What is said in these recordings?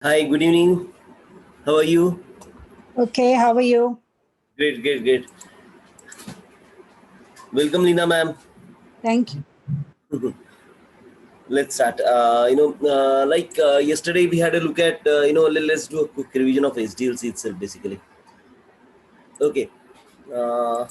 Hi, good evening. How are you? Okay, how are you? Great, great, great. Welcome, Lina ma'am. Thank you. Let's start. Yesterday we had a look at, let's do a quick revision of SDLC itself, basically. Okay. Uh,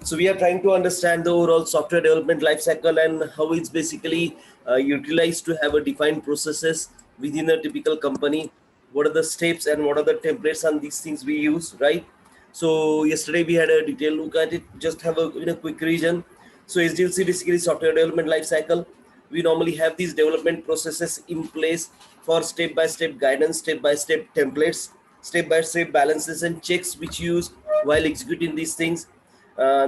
so we are trying to understand the overall software development lifecycle and how it's basically utilized to have a defined processes within a typical company. What are the steps and what are the templates and these things we use, right? So yesterday we had a detailed look at it. Just have a quick revision. So SDLC basically software development lifecycle. We normally have these development processes in place for step-by-step guidance, step-by-step templates, step-by-step balances and checks which you use while executing these things.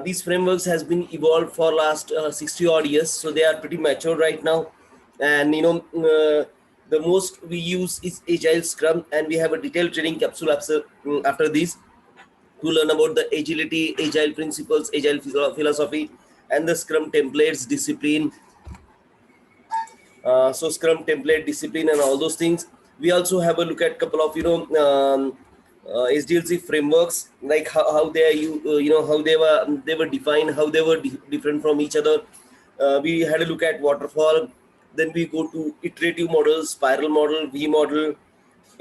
These frameworks has been evolved for last 60 odd years, so they are pretty mature right now. And the most we use is Agile Scrum, and we have a detailed training capsule after this to learn about the agility, agile principles, agile philosophy, and the Scrum templates, discipline. So Scrum template, discipline, and all those things. We also have a look at couple of SDLC frameworks, like how they are how they were defined, how they were different from each other. We had a look at waterfall. Then we go to iterative models, spiral model, V model,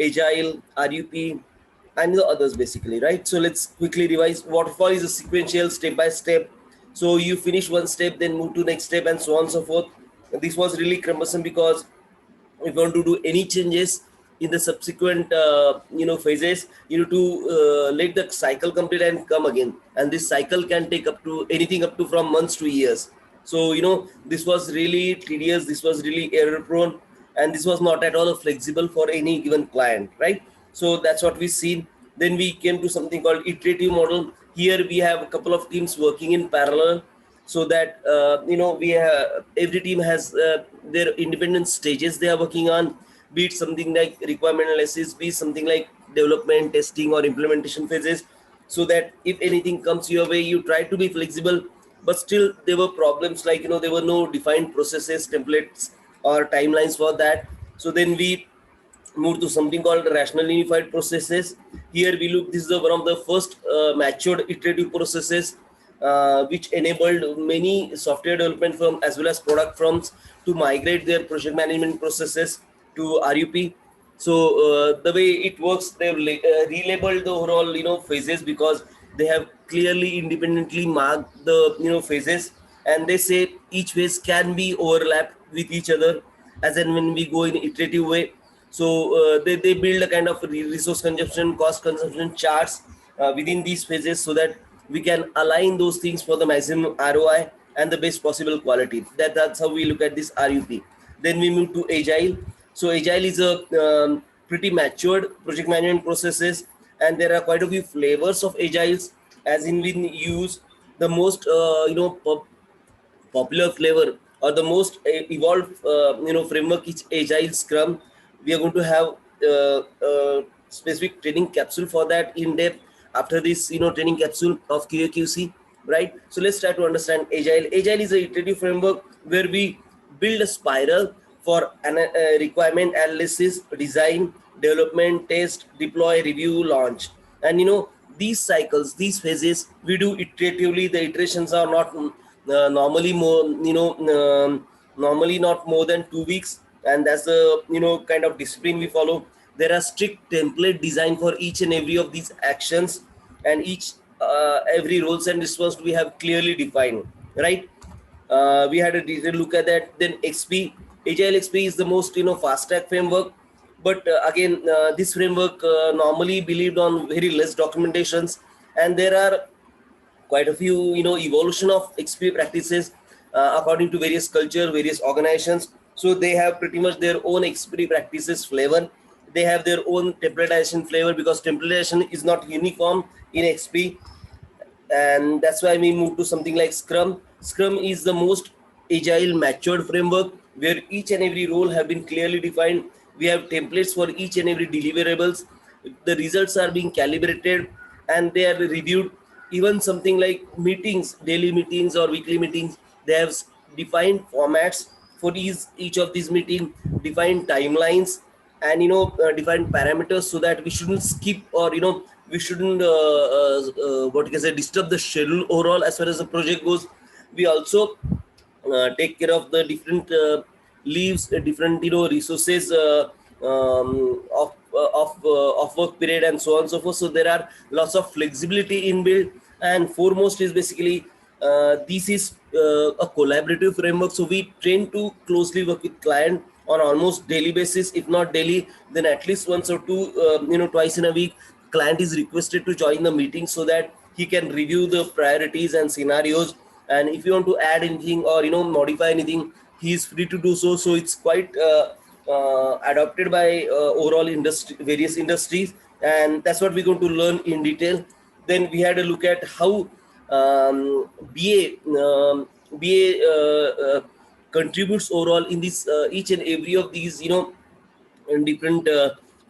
agile, RUP, and the others basically, right? So let's quickly revise. Waterfall is a sequential step by step. So you finish one step, then move to next step, and so on and so forth. This was really cumbersome because if you want to do any changes in the subsequent phases, you need to let the cycle complete and come again, and this cycle can take up to anything up to from months to years. So this was really tedious, this was really error prone, and this was not at all flexible for any given client, right? So that's what we seen. Then we came to something called iterative model. Here we have a couple of teams working in parallel, so that we have, every team has their independent stages they are working on, be it something like requirement analysis, be it something like development, testing, or implementation phases, so that if anything comes your way, you try to be flexible. But still there were problems, like there were no defined processes, templates, or timelines for that. So then we move to something called rational unified processes. Here we look, this is one of the first matured iterative processes, which enabled many software development firms as well as product firms to migrate their project management processes to RUP. So the way it works, they've relabeled the overall phases, because they have clearly independently marked the phases, and they say each phase can be overlapped with each other as and when we go in iterative way. So they build a kind of resource consumption, cost consumption charts within these phases, so that we can align those things for the maximum ROI and the best possible quality. That's how we look at this RUP. Then we move to Agile. So Agile is a pretty matured project management processes, and there are quite a few flavors of Agiles, as in we use the most popular flavor or the most evolved framework is Agile Scrum. We are going to have specific training capsule for that in depth after this training capsule of QAQC, right? So let's try to understand Agile. Agile is a iterative framework where we build a spiral for an requirement analysis, design, development, test, deploy, review, launch. And these cycles, these phases, we do iteratively. The iterations are not normally more normally not more than 2 weeks, and that's the kind of discipline we follow. There are strict template design for each and every of these actions, and each every roles and responsibilities we have clearly defined, right? We had a detailed look at that. Then XP, Agile XP is the most fast track framework, but again, this framework normally believed on very less documentations, and there are quite a few evolution of XP practices according to various culture, various organizations. So they have pretty much their own XP practices flavor. They have their own templatization flavor, because templatization is not uniform in XP, and that's why we move to something like Scrum. Scrum is the most agile matured framework, where each and every role have been clearly defined. We have templates for each and every deliverables. The results are being calibrated and they are reviewed. Even something like meetings, daily meetings or weekly meetings, they have defined formats for each of these meetings, defined timelines, and define parameters so that we shouldn't skip, or we shouldn't what you can say, disturb the schedule overall as far as the project goes. We also take care of the different leaves, different resources of work period and so on and so forth. So there are lots of flexibility in build. And foremost is basically this is a collaborative framework, so we train to closely work with client on almost daily basis. If not daily, then at least once or two, twice in a week, client is requested to join the meeting so that he can review the priorities and scenarios. And if you want to add anything or modify anything, he is free to do so. So it's quite adopted by overall industry, various industries, and that's what we're going to learn in detail. Then we had a look at how BA contributes overall in this each and every of these in different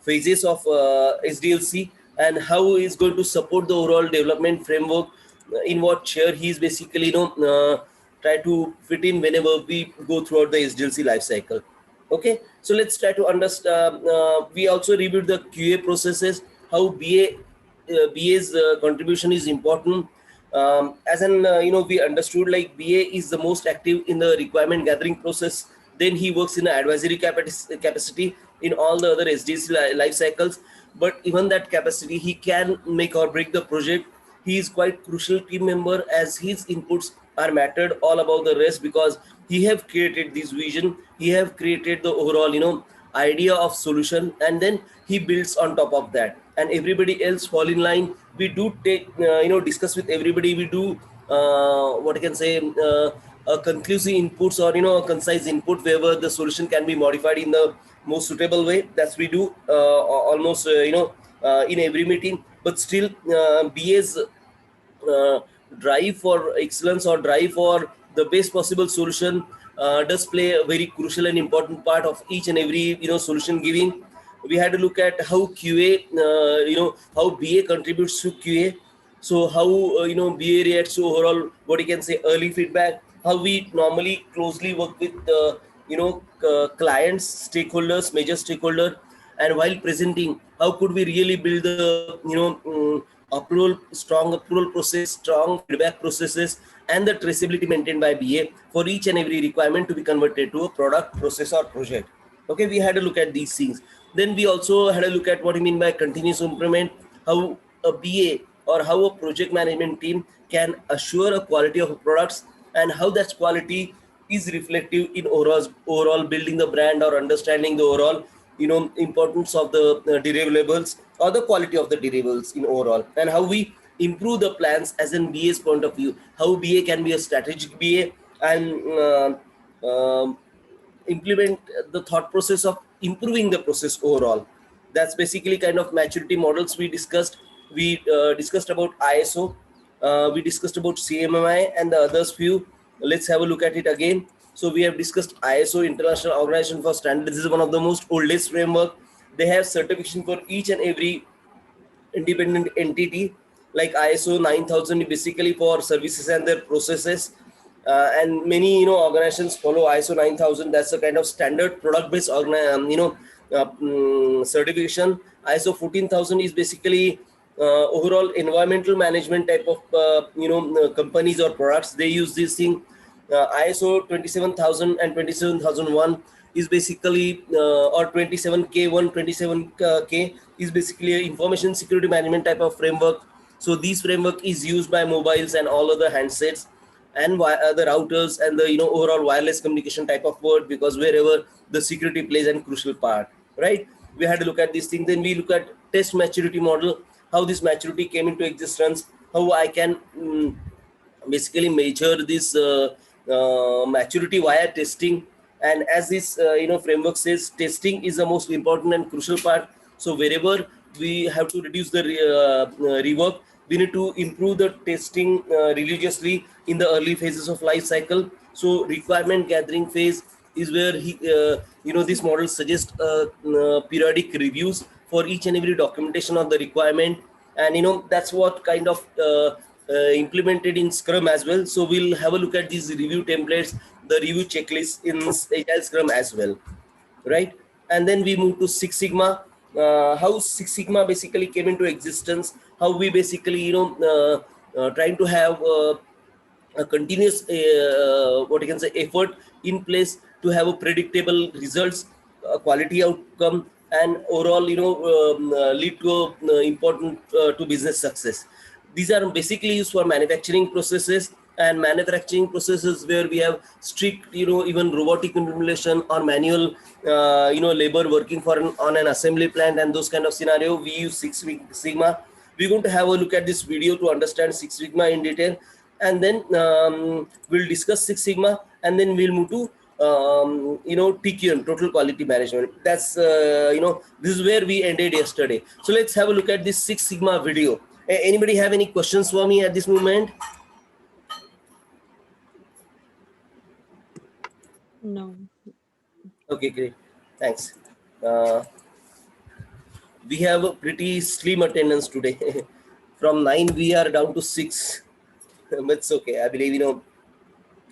phases of SDLC, and how he is going to support the overall development framework, in what chair he is basically try to fit in whenever we go throughout the SDLC life cycle. Okay, so let's try to understand. We also reviewed the QA processes, how BA's contribution is important. As an we understood, like BA is the most active in the requirement gathering process. Then he works in an advisory capacity in all the other SDLC life cycles. But even that capacity, he can make or break the project. He is quite crucial team member, as his inputs are mattered all about the rest, because he have created this vision, he have created the overall idea of solution, and then he builds on top of that, and everybody else fall in line. We do take discuss with everybody. We do what I can say, conclusive inputs, or a concise input wherever the solution can be modified in the most suitable way. That's we do almost in every meeting. But still, BA's drive for excellence, or drive for the best possible solution, does play a very crucial and important part of each and every solution giving. We had to look at how QA, how BA contributes to QA. So how BA reacts to overall, what you can say, early feedback. How we normally closely work with clients, stakeholders, major stakeholder, and while presenting, how could we really build the strong approval process, strong feedback processes, and the traceability maintained by BA for each and every requirement to be converted to a product, process, or project. Okay, we had a look at these things. Then we also had a look at what you mean by continuous improvement, how a BA or how a project management team can assure a quality of products, and how that quality is reflective in overall building the brand, or understanding the overall importance of the deliverables, or the quality of the deliverables in overall, and how we improve the plans as in BA's point of view, how BA can be a strategic BA, and implement the thought process of improving the process overall. That's basically kind of maturity models we discussed. We discussed about ISO, we discussed about CMMI and the others few. Let's have a look at it again. So we have discussed ISO, International Organization for Standards. This is one of the most oldest framework. They have certification for each and every independent entity, like ISO 9000 basically for services and their processes. And many organizations follow ISO 9000. That's a kind of standard product based certification. ISO 14000 is basically overall environmental management type of companies or products. They use this thing. ISO 27000 and 27001 is basically or 27K1, 27K is basically an information security management type of framework. So this framework is used by mobiles and all other handsets, and the routers, and the overall wireless communication type of word, because wherever the security plays a crucial part, right? We had to look at this thing. Then we look at test maturity model, how this maturity came into existence, how I can basically measure this maturity via testing. And as this framework says, testing is the most important and crucial part. So wherever we have to reduce the rework, we need to improve the testing religiously in the early phases of life cycle. So requirement gathering phase is where this model suggests periodic reviews for each and every documentation of the requirement. And that's what kind of implemented in Scrum as well. So we'll have a look at these review templates, the review checklist in Agile Scrum as well, right? and then we moved to Six Sigma. How Six Sigma basically came into existence, how we basically trying to have a continuous what you can say effort in place to have a predictable results, quality outcome, and overall lead to important to business success. These are basically used for manufacturing processes, and manufacturing processes where we have strict even robotic implementation or manual labor working for on an assembly plant, and those kind of scenario we use Sigma. We're going to have a look at this video to understand Six Sigma in detail, and then we'll discuss Six Sigma, and then we'll move to TQM, total quality management. That's this is where we ended yesterday. So let's have a look at this Six Sigma video. Anybody have any questions for me at this moment? No. Okay, great, thanks. We have a pretty slim attendance today. From 9 we are down to 6. It's okay, I believe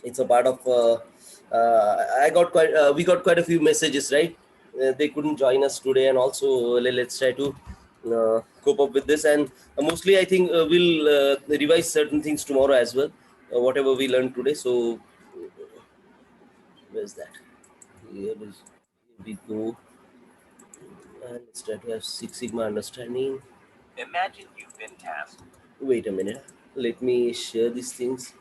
it's a part of we got quite a few messages, right? They couldn't join us today, and also let's try to cope up with this, and mostly I think we'll revise certain things tomorrow as well, whatever we learned today. So where's that? Here we go, and let's try to have Six Sigma understanding. Imagine you've been tasked. Wait a minute, let me share these things.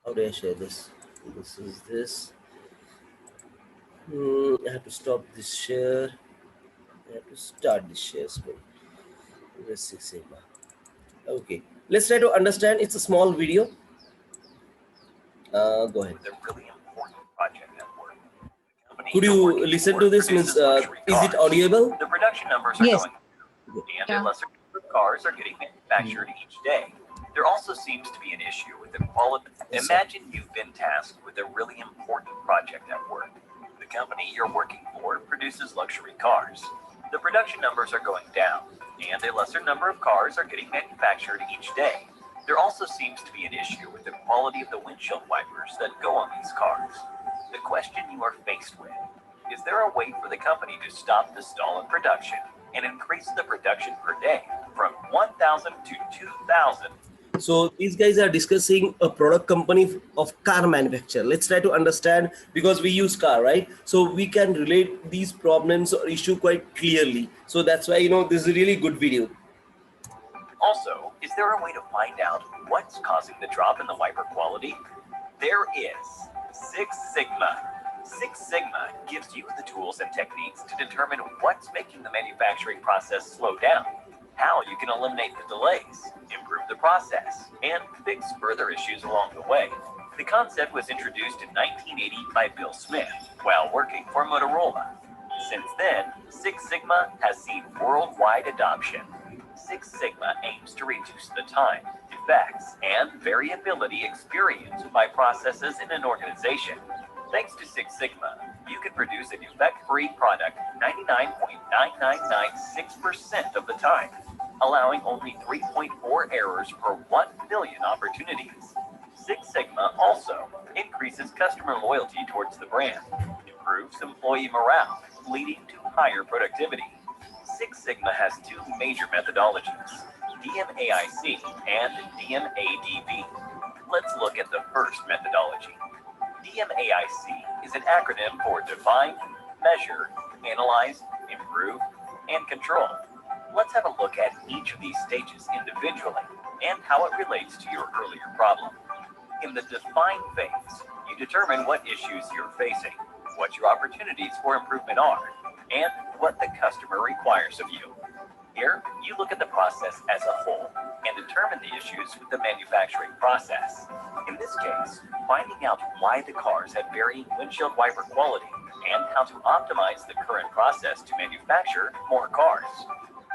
How do I share this? This is this. I have to stop this share. I have to start this share screen. Where's Six Sigma? Okay, let's try to understand. It's a small video. Go ahead. With a really important project at work. The company Could you're you working listen for to this? Means, produces luxury is it cars. audible? The production numbers are Yes. going up, and a lesser number of cars are getting manufactured each day. There also seems to be an issue with the quality. Yes, sir. Imagine you've been tasked with a really important project at work. The company you're working for produces luxury cars. The production numbers are going down, and a lesser number of cars are getting manufactured each day. There also seems to be an issue with the quality of the windshield wipers that go on these cars. The question you are faced with: is there a way for the company to stop the stall in production and increase the production per day from 1,000 to 2,000? So these guys are discussing a product company of car manufacturer. Let's try to understand, because we use car, right? So we can relate these problems or issue quite clearly. So that's why this is a really good video. Also, is there a way to find out what's causing the drop in the wiper quality? There is. Six Sigma. Six Sigma gives you the tools and techniques to determine what's making the manufacturing process slow down, how you can eliminate the delays, improve the process, and fix further issues along the way. The concept was introduced in 1980 by Bill Smith while working for Motorola. Since then, Six Sigma has seen worldwide adoption. Six Sigma aims to reduce the time, defects, and variability experienced by processes in an organization. Thanks to Six Sigma, you can produce a defect-free product 99.9996% of the time, allowing only 3.4 errors per 1 billion opportunities. Six Sigma also increases customer loyalty towards the brand, improves employee morale, leading to higher productivity. Six Sigma has two major methodologies, DMAIC and DMADB. Let's look at the first methodology. DMAIC is an acronym for Define, Measure, Analyze, Improve, and Control. Let's have a look at each of these stages individually and how it relates to your earlier problem. In the Define phase, you determine what issues you're facing, what your opportunities for improvement are, and what the customer requires of you. Here, you look at the process as a whole and determine the issues with the manufacturing process. In this case, finding out why the cars have varying windshield wiper quality and how to optimize the current process to manufacture more cars.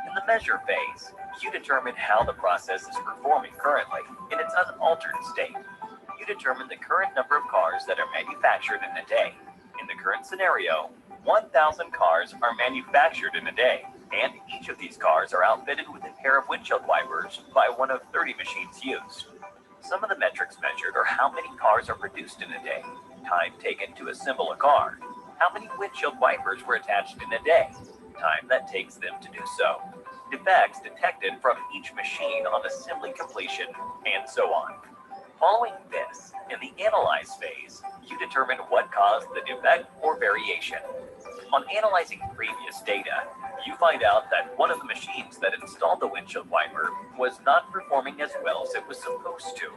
In the Measure phase, you determine how the process is performing currently in its unaltered state. You determine the current number of cars that are manufactured in a day. In the current scenario, 1,000 cars are manufactured in a day, and each of these cars are outfitted with a pair of windshield wipers by one of 30 machines used. Some of the metrics measured are how many cars are produced in a day, time taken to assemble a car. How many windshield wipers were attached in a day? Time that takes them to do so. Defects detected from each machine on assembly completion, and so on. Following this, in the analyze phase, you determine what caused the defect or variation. On analyzing previous data, you find out that one of the machines that installed the windshield wiper was not performing as well as it was supposed to.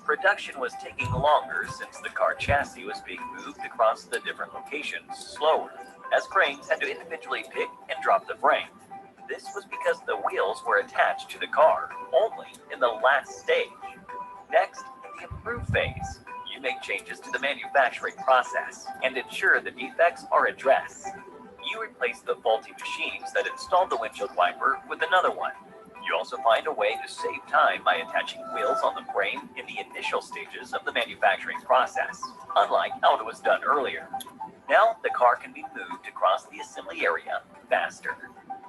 Production was taking longer since the car chassis was being moved across the different locations slower, as cranes had to individually pick and drop the frame. This was because the wheels were attached to the car only in the last stage. Next, in the improve phase, you make changes to the manufacturing process and ensure the defects are addressed. You replace the faulty machines that installed the windshield wiper with another one. You also find a way to save time by attaching wheels on the frame in the initial stages of the manufacturing process, unlike how it was done earlier. Now the car can be moved across the assembly area faster.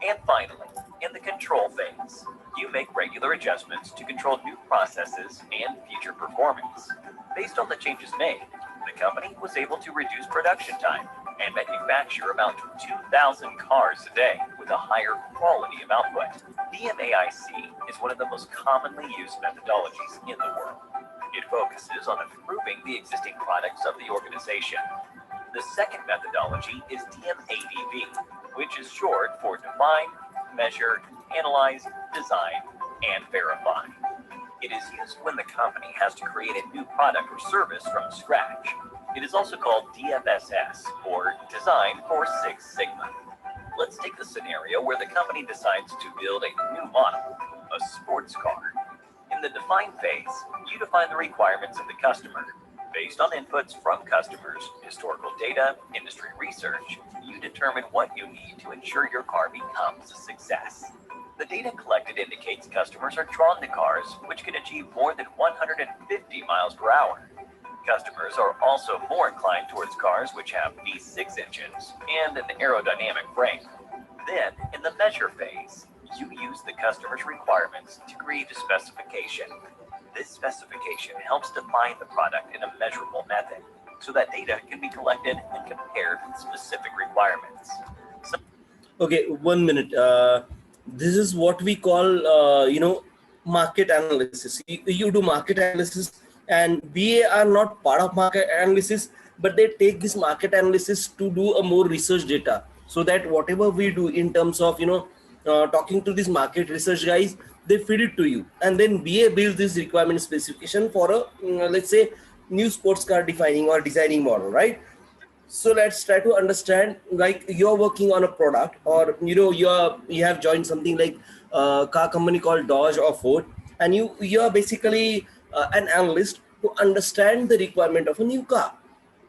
And finally, in the control phase, you make regular adjustments to control new processes and future performance. Based on the changes made, the company was able to reduce production time and manufacture about 2,000 cars a day with a higher quality of output. DMAIC is one of the most commonly used methodologies in the world. It focuses on improving the existing products of the organization. The second methodology is DMADV, which is short for Define, Measure, Analyze, Design, and Verify. It is used when the company has to create a new product or service from scratch. It is also called DFSS, or Design for Six Sigma. Let's take the scenario where the company decides to build a new model, a sports car. In the Define phase, you define the requirements of the customer. Based on inputs from customers, historical data, industry research, you determine what you need to ensure your car becomes a success. The data collected indicates customers are drawn to cars which can achieve more than 150 miles per hour. Customers are also more inclined towards cars which have V6 engines and an aerodynamic frame. Then, in the measure phase, you use the customer's requirements to create a specification. This specification helps define the product in a measurable method, so that data can be collected and compared with specific requirements. Okay, 1 minute. This is what we call, market analysis. You do market analysis, and BA are not part of market analysis, but they take this market analysis to do a more research data, so that whatever we do in terms of, talking to these market research guys, they feed it to you, and then BA builds this requirement specification for a, let's say, new sports car defining or designing model, right? So let's try to understand, like, you're working on a product, or you have joined something like a car company called Dodge or Ford, and you're basically an analyst to understand the requirement of a new car.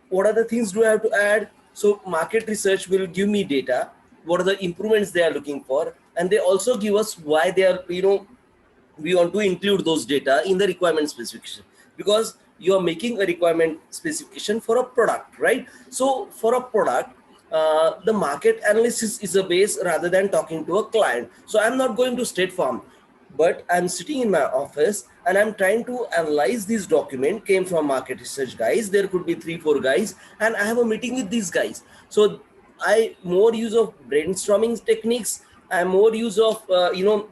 What are the things do I have to add? So market research will give me data, what are the improvements they are looking for, and they also give us why they are, we want to include those data in the requirement specification, because you are making a requirement specification for a product, right? So for a product, the market analysis is a base rather than talking to a client. So I'm not going to State Farm, but I'm sitting in my office and I'm trying to analyze this document, came from market research guys. There could be 3-4 guys, and I have a meeting with these guys. So I more use of brainstorming techniques. I'm more use of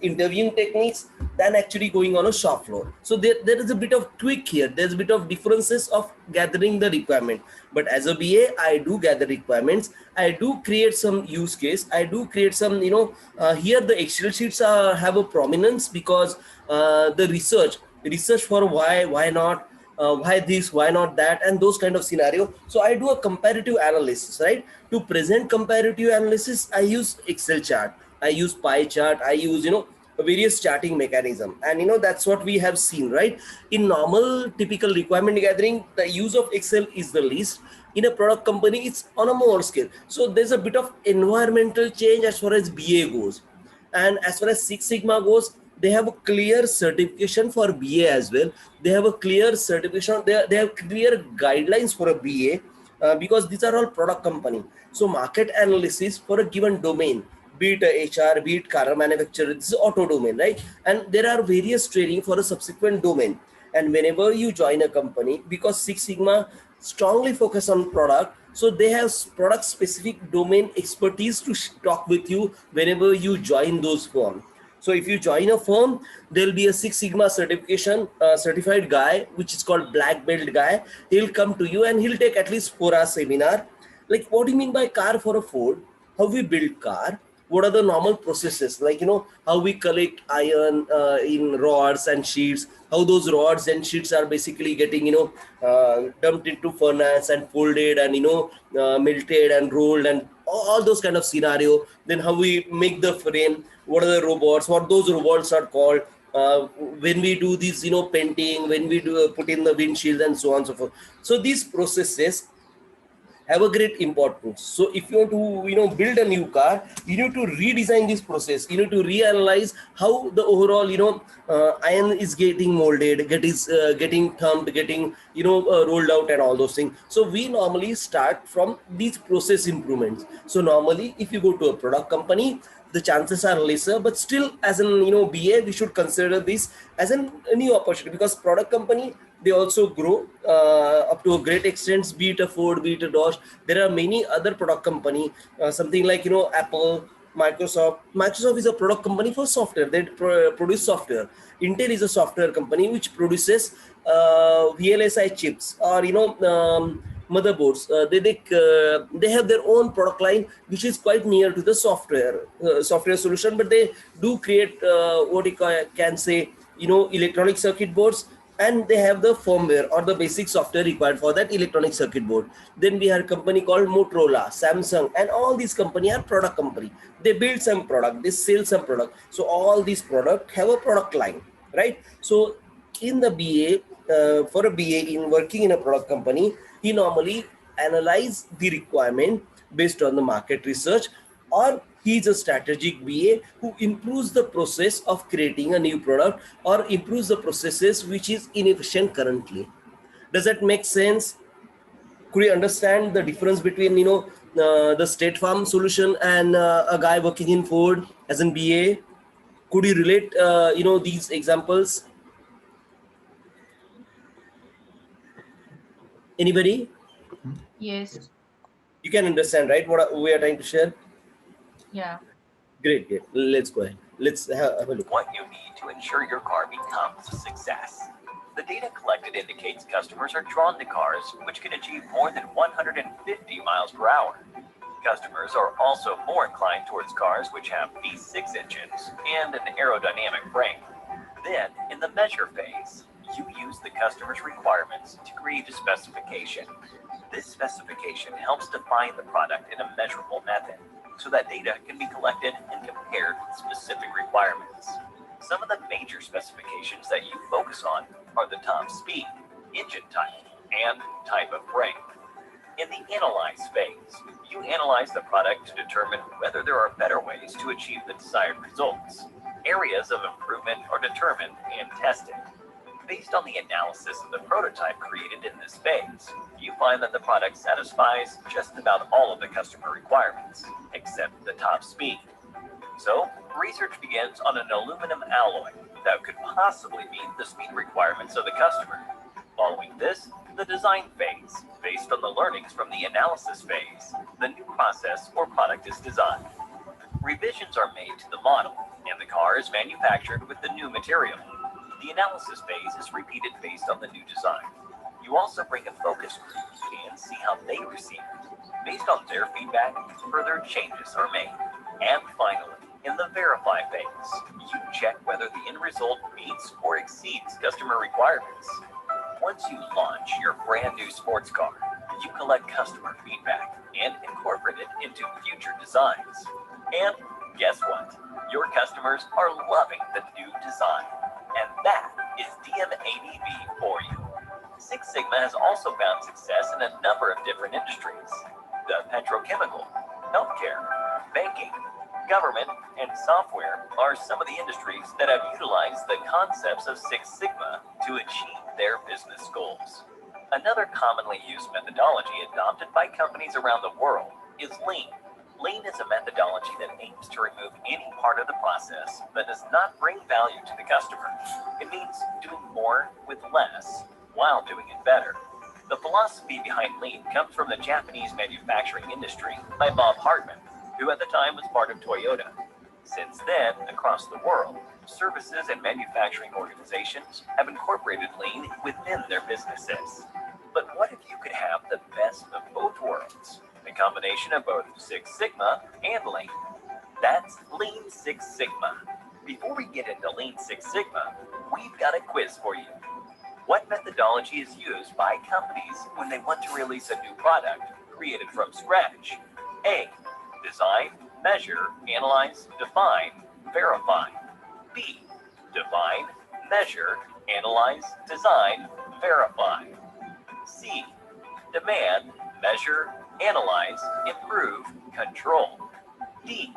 interviewing techniques than actually going on a shop floor. So there is a bit of tweak here. There's a bit of differences of gathering the requirement. But as a BA, I do gather requirements. I do create some use case. I do create some, here the Excel sheets have a prominence, because the research for why not, why this, why not that, and those kind of scenario. So I do a comparative analysis, right? To present comparative analysis, I use Excel chart, I use pie chart, I use, various charting mechanism. And, that's what we have seen, right? In normal, typical requirement gathering, the use of Excel is the least. In a product company, it's on a more scale. So there's a bit of environmental change as far as BA goes. And as far as Six Sigma goes, they have a clear certification for BA as well. They have a clear certification. They have clear guidelines for a BA, because these are all product company. So market analysis for a given domain, be it HR, be it car manufacturer, this is auto domain, right? And there are various training for a subsequent domain. And whenever you join a company, because Six Sigma strongly focus on product. So they have product specific domain expertise to talk with you whenever you join those firms. So if you join a firm, there'll be a Six Sigma certification certified guy, which is called black belt guy. He'll come to you and he'll take at least 4 hours seminar. Like, what do you mean by car for a Ford? How we build car? What are the normal processes? Like, how we collect iron in rods and sheets, how those rods and sheets are basically getting, dumped into furnace and folded and, melted and rolled and all those kind of scenario. Then how we make the frame, what are the robots, what those robots are called, when we do these, painting, when we do put in the windshield and so on and so forth. So these processes have a great importance. So if you want to, build a new car, you need to redesign this process. You need to reanalyze how the overall, iron is getting molded, getting thumbed, getting, rolled out and all those things. So we normally start from these process improvements. So normally if you go to a product company, the chances are lesser, but still as an, BA, we should consider this as a new opportunity, because product company, they also grow up to a great extent, be it a Ford, be it a Dodge. There are many other product company, something like, Apple, Microsoft is a product company for software. They produce software. Intel is a software company which produces VLSI chips, or motherboards. They have their own product line which is quite near to the software solution, but they do create what you can say, electronic circuit boards, and they have the firmware or the basic software required for that electronic circuit board. Then we have a company called Motorola, Samsung, and all these companies are product company. They build some product, they sell some product. So all these products have a product line, right? So in the BA, for a BA in working in a product company, he normally analyze the requirement based on the market research, or he's a strategic BA who improves the process of creating a new product or improves the processes which is inefficient currently. Does that make sense? Could you understand the difference between, the State Farm solution and a guy working in Ford as an BA? Could you relate, these examples? Anybody? Yes. You can understand, right, what we are trying to share? Yeah. Great. Let's go ahead. Let's have a look. What you need to ensure your car becomes a success. The data collected indicates customers are drawn to cars which can achieve more than 150 miles per hour. Customers are also more inclined towards cars which have V6 engines and an aerodynamic frame. Then, in the measure phase, you use the customer's requirements to create a specification. This specification helps define the product in a measurable method, so that data can be collected and compared with specific requirements. Some of the major specifications that you focus on are the top speed, engine type, and type of frame. In the analyze phase, you analyze the product to determine whether there are better ways to achieve the desired results. Areas of improvement are determined and tested. Based on the analysis of the prototype created in this phase, you find that the product satisfies just about all of the customer requirements, except the top speed. So, research begins on an aluminum alloy that could possibly meet the speed requirements of the customer. Following this, the design phase, based on the learnings from the analysis phase, the new process or product is designed. Revisions are made to the model, and the car is manufactured with the new material. The analysis phase is repeated based on the new design. You also bring a focus group and see how they receive it. Based on their feedback, further changes are made. And finally, in the verify phase, you check whether the end result meets or exceeds customer requirements. Once you launch your brand new sports car, you collect customer feedback and incorporate it into future designs. And guess what? Your customers are loving the new design. And that is DM80V for you. Six Sigma has also found success in a number of different industries. The petrochemical, healthcare, banking, government, and software are some of the industries that have utilized the concepts of Six Sigma to achieve their business goals. Another commonly used methodology adopted by companies around the world is Lean. Lean is a methodology that aims to remove any part of the process that does not bring value to the customer. It means doing more with less while doing it better. The philosophy behind Lean comes from the Japanese manufacturing industry by Bob Hartman, who at the time was part of Toyota. Since then, across the world, services and manufacturing organizations have incorporated Lean within their businesses. But what if you could have the best of both worlds? A combination of both Six Sigma and Lean. That's Lean Six Sigma. Before we get into Lean Six Sigma, we've got a quiz for you. What methodology is used by companies when they want to release a new product created from scratch? A. Design, measure, analyze, define, verify. B. Define, measure, analyze, design, verify. C. Demand, measure, analyze, improve, control. D.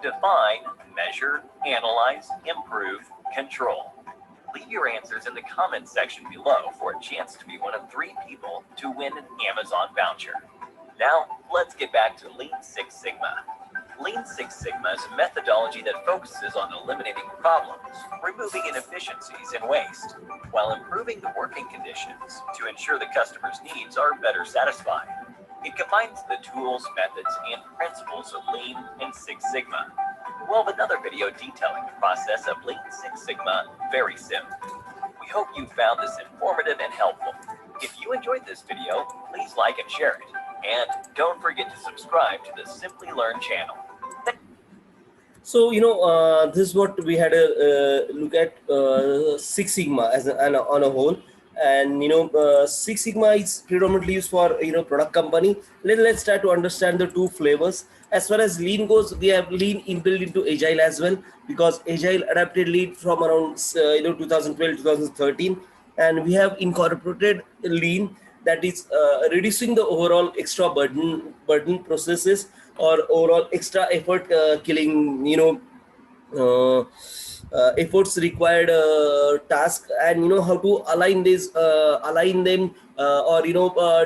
Define, measure, analyze, improve, control. Leave your answers in the comments section below for a chance to be one of 3 people to win an Amazon voucher. Now, let's get back to Lean Six Sigma. Lean Six Sigma is a methodology that focuses on eliminating problems, removing inefficiencies and waste, while improving the working conditions to ensure the customer's needs are better satisfied. It combines the tools, methods, and principles of Lean and Six Sigma. We'll have another video detailing the process of Lean Six Sigma very soon. We hope you found this informative and helpful. If you enjoyed this video, please like and share it. And don't forget to subscribe to the Simply Learn channel. So, this is what we had a look at Six Sigma as on a whole. And, Six Sigma is predominantly used for, product company. Let's try to understand the 2 flavors. As far as Lean goes, we have Lean inbuilt into Agile as well, because Agile adapted Lean from around, 2012, 2013. And we have incorporated Lean, that is reducing the overall extra burden processes or overall extra effort killing efforts required task, and how to align them or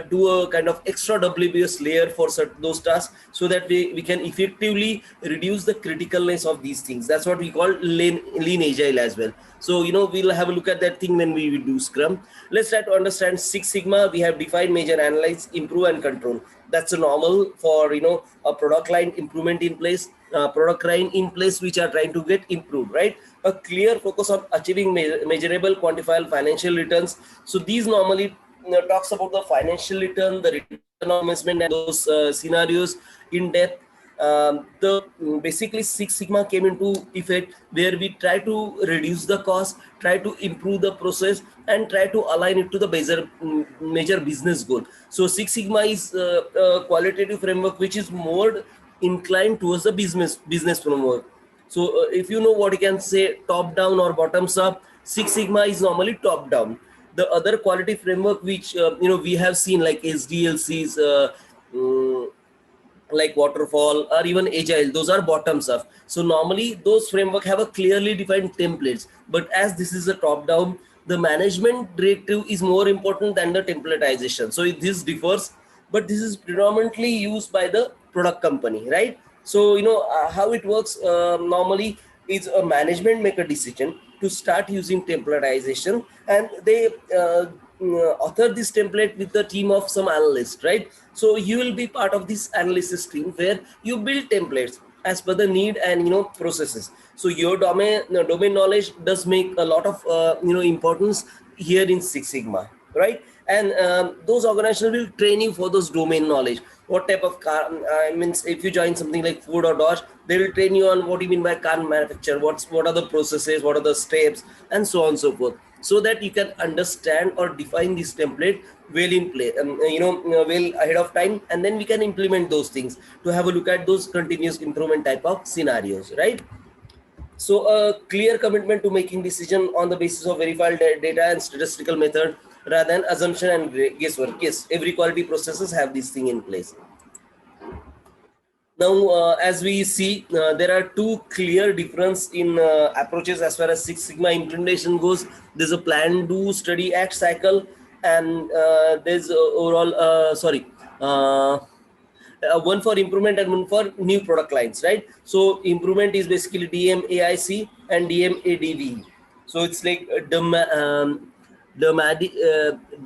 do a kind of extra WBS layer for those tasks, so that we can effectively reduce the criticalness of these things. That's what we call lean Agile as well. So we'll have a look at that thing when we will do Scrum. Let's try to understand Six Sigma. We have define, measure, analyze, improve, and control. That's a normal for a product line improvement in place, product line in place which are trying to get improved, right? A clear focus on achieving measurable, quantifiable financial returns. So these normally talks about the financial return, the return on investment, and those scenarios in depth. Basically Six Sigma came into effect where we try to reduce the cost, try to improve the process, and try to align it to the major business goal. So Six Sigma is a qualitative framework which is more inclined towards the business framework. So if you know what you can say, top down or bottoms up, Six Sigma is normally top down. The other quality framework which we have seen, like SDLCs, like waterfall or even Agile, those are bottoms up. So normally those framework have a clearly defined templates, but as this is a top down, the management directive is more important than the templatization. So this differs, but this is predominantly used by the product company, right? So how it works normally is a management make a decision to start using templatization, and they author this template with the team of some analysts, right? So you will be part of this analysis team where you build templates as per the need and processes. So your domain knowledge does make a lot of importance here in Six Sigma, right? And those organizations will train you for those domain knowledge. What type of car, means if you join something like Ford or Dodge, they will train you on what you mean by car manufacture, what are the processes, what are the steps, and so on and so forth, so that you can understand or define this template well in play, well ahead of time, and then we can implement those things to have a look at those continuous improvement type of scenarios, right? So a clear commitment to making decision on the basis of verified data and statistical method rather than assumption and guesswork. Yes, every quality processes have this thing in place. Now, as we see, there are 2 clear difference in approaches as far as Six Sigma implementation goes. There's a plan, do, study, act cycle, and there's overall, one for improvement and one for new product lines, right? So improvement is basically DMAIC and DMADV. So it's like the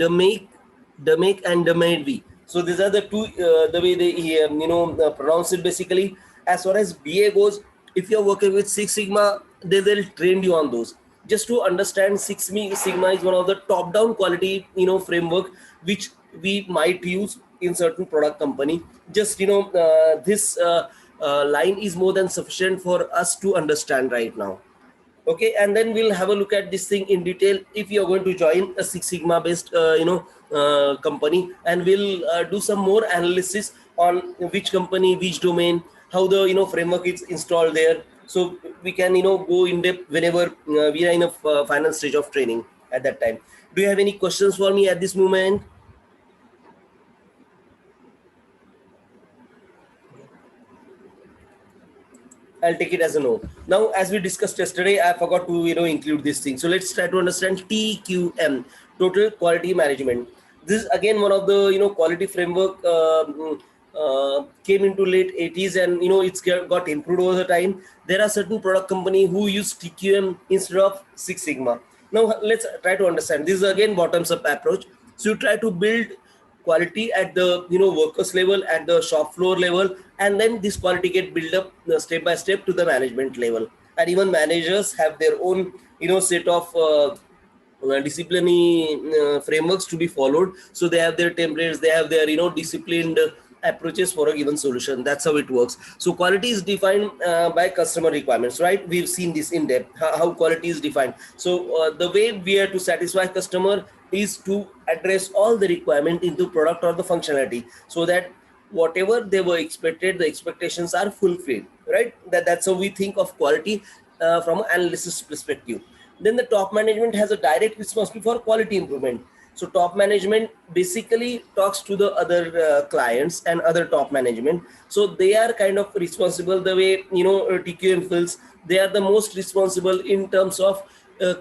make, Demek and Demedvi. So these are the two, the way they pronounce it basically. As far as BA goes, if you're working with Six Sigma, they will train you on those. Just to understand, Sigma is one of the top-down quality framework which we might use in certain product company. Just this line is more than sufficient for us to understand right now. Okay, and then we'll have a look at this thing in detail if you're going to join a Six Sigma based company, and we'll do some more analysis on which company, which domain, how the framework is installed there, so we can go in depth whenever we are in a final stage of training at that time. Do you have any questions for me at this moment? I'll take it as a no. Now, as we discussed yesterday, I forgot to include this thing. So let's try to understand TQM, Total Quality Management. This is again one of the quality framework came into late 80s, and it's got improved over the time. There are certain product company who use TQM instead of Six Sigma. Now let's try to understand. This is again bottoms up approach. So you try to build quality at the workers level, at the shop floor level, and then this quality get built up step by step to the management level. And even managers have their own set of disciplinary frameworks to be followed. So they have their templates, they have their disciplined approaches for a given solution. That's how it works. So quality is defined by customer requirements, right? We've seen this in depth, how quality is defined. So the way we are to satisfy customer is to address all the requirement into product or the functionality, so that whatever they were expected, the expectations are fulfilled, right? That's how we think of quality from an analysis perspective. Then the top management has a direct responsibility for quality improvement. So top management basically talks to the other clients and other top management. So they are kind of responsible, the way TQM feels. They are the most responsible in terms of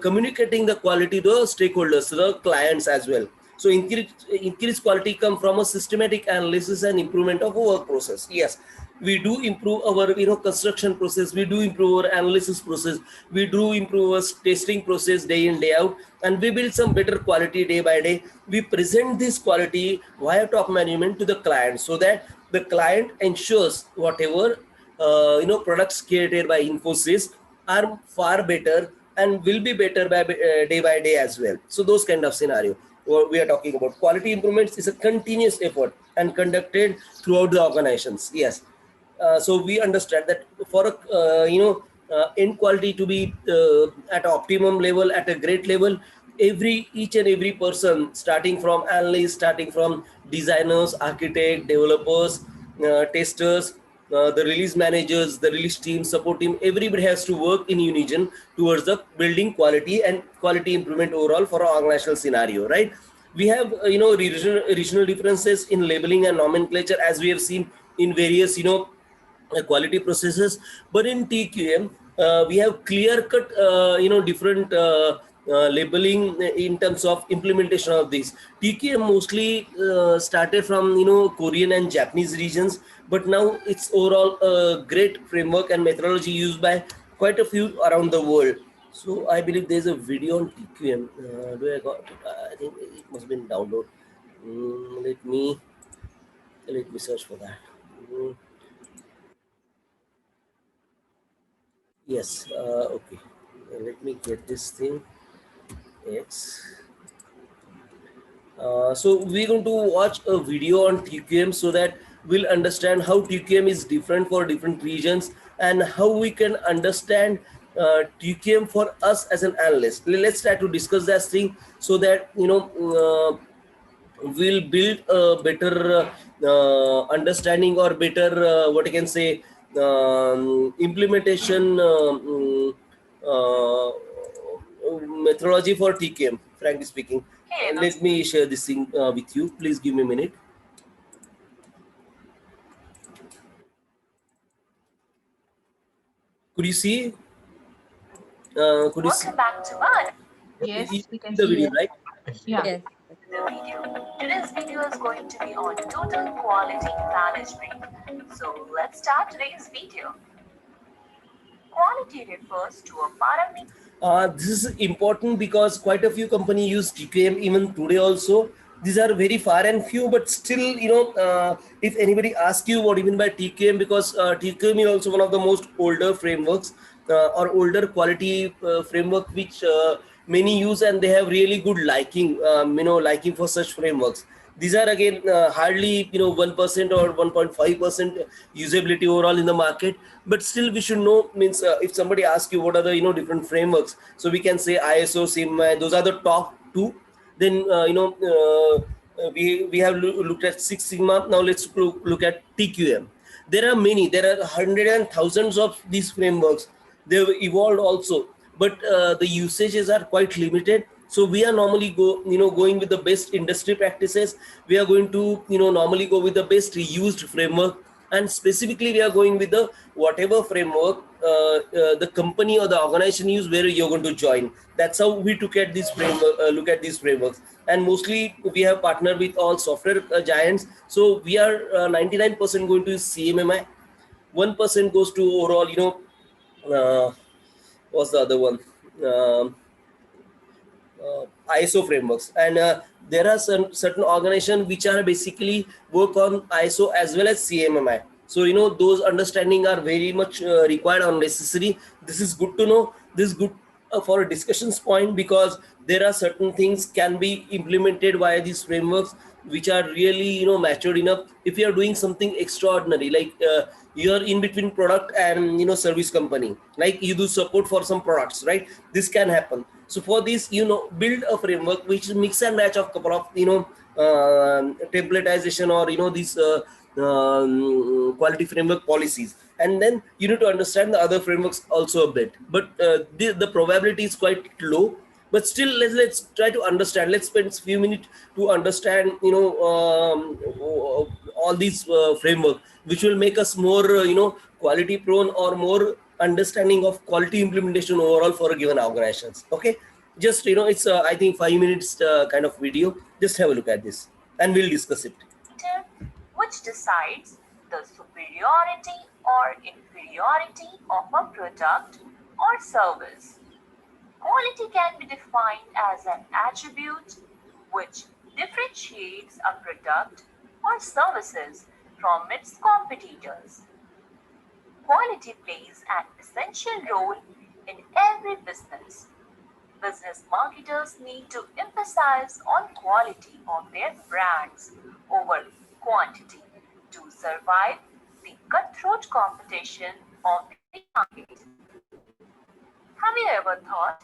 communicating the quality to the stakeholders, to the clients as well. So increased quality come from a systematic analysis and improvement of work process. Yes, we do improve our construction process, we do improve our analysis process, we do improve our testing process day in day out, and we build some better quality day by day. We present this quality via top management to the client, so that the client ensures whatever products created by Infosys are far better and will be better day by day as well. So those kind of scenario we are talking about. Quality improvements is a continuous effort and conducted throughout the organizations. Yes. So we understand that for end quality to be at optimum level, at a great level, each and every person, starting from analysts, starting from designers, architect, developers, testers, the release managers, the release team, support team, everybody has to work in unison towards the building quality and quality improvement overall for our organizational scenario, right? We have regional differences in labeling and nomenclature, as we have seen in various quality processes. But in TQM, we have clear cut different labeling in terms of implementation of this. TQM mostly started from Korean and Japanese regions, but now it's overall a great framework and methodology used by quite a few around the world. So I believe there's a video on TQM. Do I got? I think it must have been downloaded. Let me search for that. Yes. Okay. Let me get this thing. Yes. So we're going to watch a video on TQM, so that we'll understand how TQM is different for different regions, and how we can understand TQM for us as an analyst. Let's try to discuss that thing, so that we'll build a better understanding, or better what I can say, implementation methodology for TQM, frankly speaking. Let me share this thing with you. Please give me a minute. Could you see? Could you see? Welcome back to one. Yes, You we can see the see video, it. right? Yeah. Yes. The video. Today's video is going to be on total quality management. So let's start today's video. Quality refers to a parameter. This is important because quite a few companies use TQM even today also, These are very far and few, but still, if anybody asks you what you mean by TQM, because TQM is also one of the most older frameworks or older quality framework which many use, and they have really good liking, liking for such frameworks. These are again hardly 1% or 1.5% usability overall in the market, but still we should know, means if somebody asks you what are the different frameworks, so we can say ISO, SIM, those are the top two. Then we have looked at Six Sigma. Now let's look at TQM. There are many. There are hundreds and thousands of these frameworks. They've evolved also, but the usages are quite limited. So we are normally going with the best industry practices. We are going to normally go with the best used framework, and specifically we are going with the whatever framework the company or the organization use where you're going to join. That's how we took at this framework, look at these frameworks. And mostly we have partnered with all software giants, so we are 99% going to use CMMI. 1% goes to overall, what's the other one, um, ISO frameworks. And there are some certain organizations which are basically work on ISO as well as CMMI. So those understanding are very much required or necessary. This is good to know. This is good for a discussions point, because there are certain things can be implemented via these frameworks which are really matured enough. If you are doing something extraordinary, like you are in between product and service company, like you do support for some products, right? This can happen. So for this, build a framework which mix and match of couple of templatization or these quality framework policies, and then you need to understand the other frameworks also a bit. But the probability is quite low. But still, let's try to understand. Let's spend a few minutes to understand all these framework, which will make us more quality prone or more understanding of quality implementation overall for a given organizations. Okay, just it's I think 5 minutes kind of video. Just have a look at this and we'll discuss it. Which decides the superiority or inferiority of a product or service. Quality can be defined as an attribute which differentiates a product or services from its competitors. Quality plays an essential role in every business. Business marketers need to emphasize on quality of their brands over quantity to survive the cutthroat competition of the market. Have you ever thought,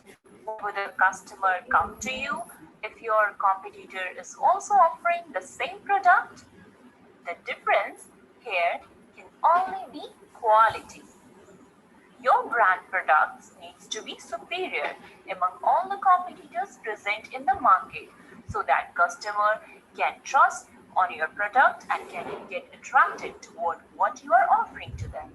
would a customer come to you if your competitor is also offering the same product? The difference here can only be quality. Your brand products needs to be superior among all the competitors present in the market, so that customer can trust on your product and can get attracted toward what you are offering to them.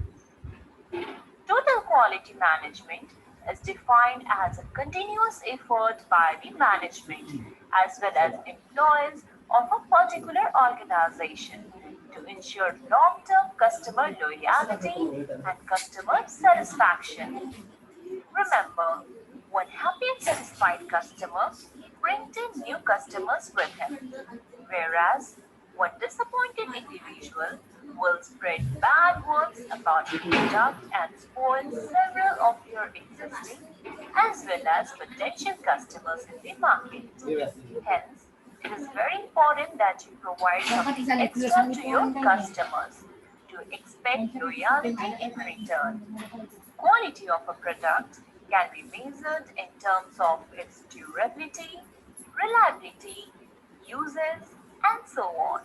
Total quality management is defined as a continuous effort by the management as well as employees of a particular organization to ensure long-term customer loyalty and customer satisfaction. Remember, one happy and satisfied customer brings in new customers with him, whereas one disappointed individual will spread bad words about your product and spoil several of your existing as well as potential customers in the market. Hence, it is very important that you provide something extra to your customers to expect loyalty in return. Quality of a product can be measured in terms of its durability, reliability, uses, and so on.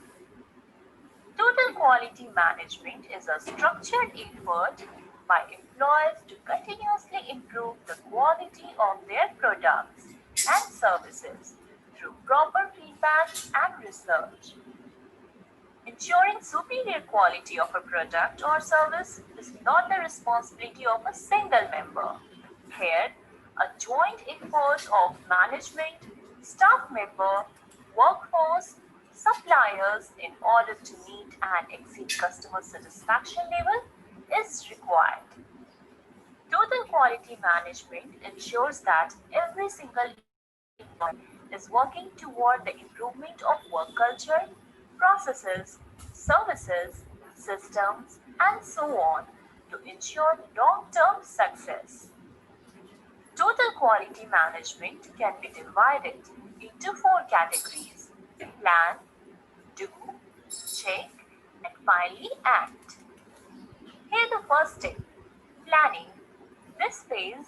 Total quality management is a structured effort by employees to continuously improve the quality of their products and services through proper feedback and research. Ensuring superior quality of a product or service is not the responsibility of a single member. Here, a joint effort of management, staff member, workforce, suppliers in order to meet and exceed customer satisfaction level is required. Total quality management ensures that every single employee is working toward the improvement of work culture, processes, services, systems, and so on to ensure long-term success. Total quality management can be divided into four categories: plan, do, check, and finally act. Here the first step, planning. This phase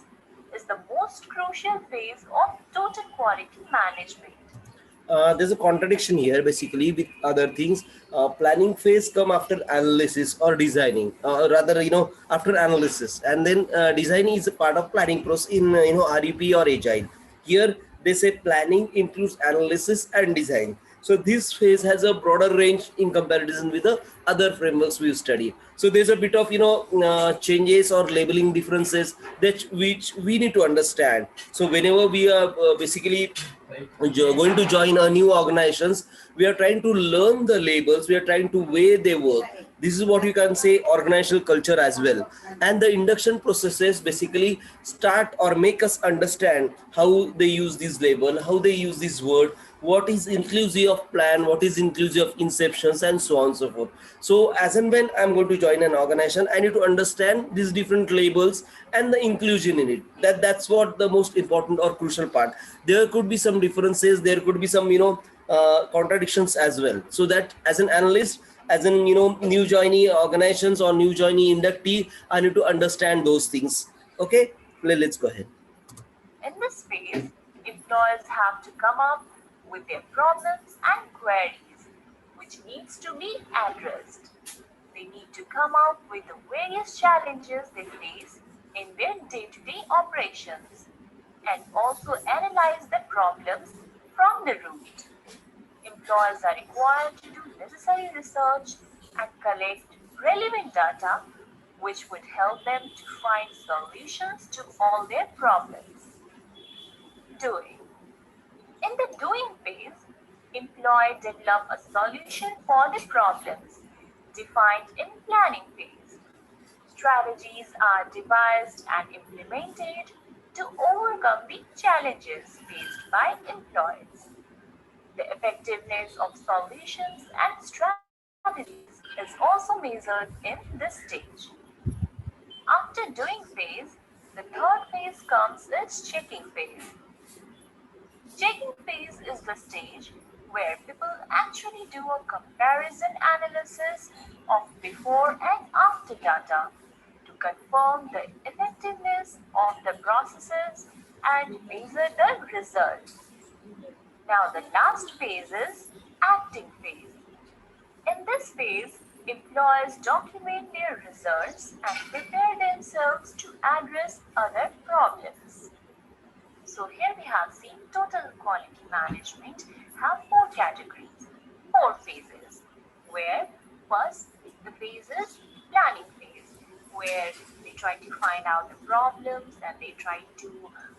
is the most crucial phase of total quality management. There's a contradiction here basically with other things. Planning phase come after analysis or designing, rather after analysis, and then designing is a part of planning process in REP or agile. Here they say planning includes analysis and design. So this phase has a broader range in comparison with the other frameworks we study. So there's a bit of changes or labeling differences that which we need to understand. So whenever we are basically going to join a new organizations, we are trying to learn the labels, we are trying to weigh their work. This is what you can say organizational culture as well. And the induction processes basically start or make us understand how they use this label, how they use this word, what is inclusive of plan, what is inclusive of inceptions, and so on and so forth. So as and when I'm going to join an organization, I need to understand these different labels and the inclusion in it. That's what the most important or crucial part. There could be some differences, there could be some contradictions as well. So that as an analyst, as in new joinee organizations or new joinee inductee, I need to understand those things. Okay, let's go ahead. In this phase, employers have to come up with their problems and queries, which needs to be addressed. They need to come up with the various challenges they face in their day-to-day operations and also analyze the problems from the root. Employers are required to do necessary research and collect relevant data which would help them to find solutions to all their problems. Doing. In the doing phase, employee develop a solution for the problems defined in planning phase. Strategies are devised and implemented to overcome the challenges faced by employees. The effectiveness of solutions and strategies is also measured in this stage. After doing phase, the third phase comes its checking phase. Checking phase is the stage where people actually do a comparison analysis of before and after data to confirm the effectiveness of the processes and measure the results. Now the last phase is acting phase. In this phase, employees document their results and prepare themselves to address other problems. So here we have seen total quality management have four categories, four phases, where first the phase is planning phase, where they try to find out the problems and they try to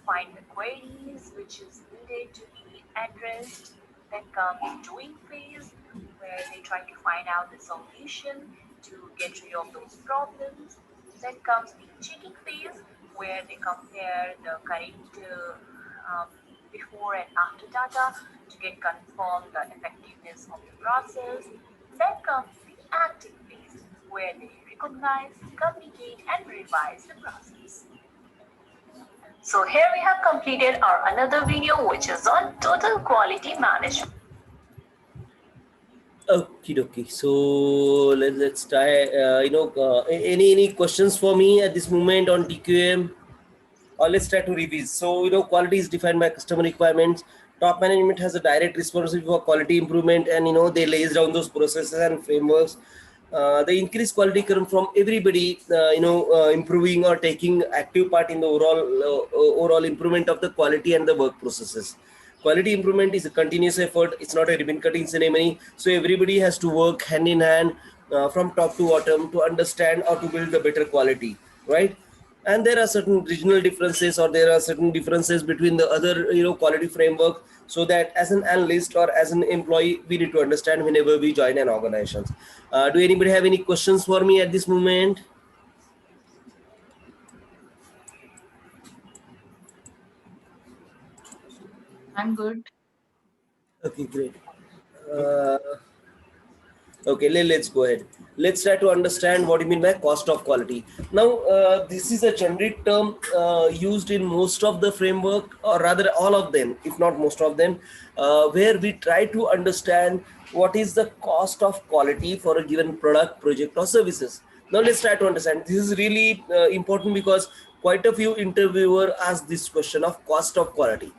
find the queries which is needed to be addressed. Then comes doing phase, where they try to find out the solution to get rid of those problems. Then comes the checking phase, where they compare the current before and after data to get confirmed the effectiveness of the process. Then comes the acting phase, where they recognize, communicate, and revise the process. So here we have completed our another video which is on total quality management. Okay. So let's try. Any questions for me at this moment on TQM? Or let's try to revise. So quality is defined by customer requirements. Top management has a direct responsibility for quality improvement, and they lays down those processes and frameworks. The increased quality comes from everybody, improving or taking active part in the overall improvement of the quality and the work processes. Quality improvement is a continuous effort. It's not a ribbon cutting ceremony. So everybody has to work hand in hand from top to bottom to understand or to build the better quality, right? And there are certain regional differences or there are certain differences between the other quality framework, so that as an analyst or as an employee we need to understand whenever we join an organization. Do anybody have any questions for me at this moment? I'm good. Okay, great. Uh, Okay, let's go ahead. Let's try to understand what you mean by cost of quality. Now, this is a generic term used in most of the framework, or rather all of them, if not most of them, where we try to understand what is the cost of quality for a given product, project, or services. Now, let's try to understand. This is really important because quite a few interviewers ask this question of cost of quality.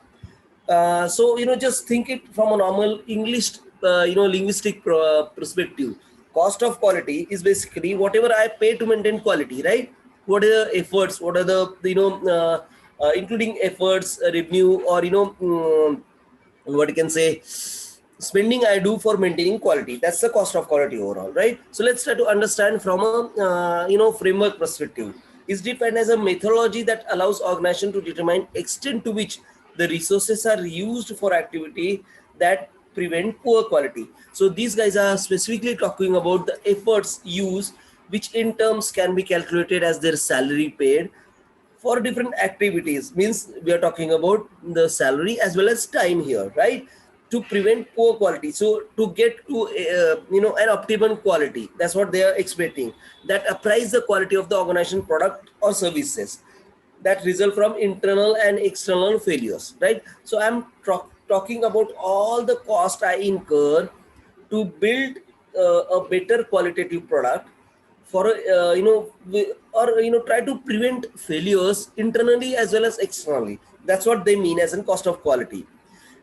So just think it from a normal English linguistic perspective. Cost of quality is basically whatever I pay to maintain quality, right? What are the efforts, what are the including efforts, revenue, or what you can say, spending I do for maintaining quality. That's the cost of quality overall, right? So let's try to understand from a framework perspective. Is defined as a methodology that allows organization to determine extent to which the resources are used for activity that prevent poor quality. So these guys are specifically talking about the efforts used, which in terms can be calculated as their salary paid for different activities. Means we are talking about the salary as well as time here, right? To prevent poor quality, so to get to an optimum quality, that's what they are expecting, that appraise the quality of the organization product or services that result from internal and external failures, right? So I'm talking about all the cost I incur to build a better qualitative product for try to prevent failures internally as well as externally. That's what they mean as in cost of quality.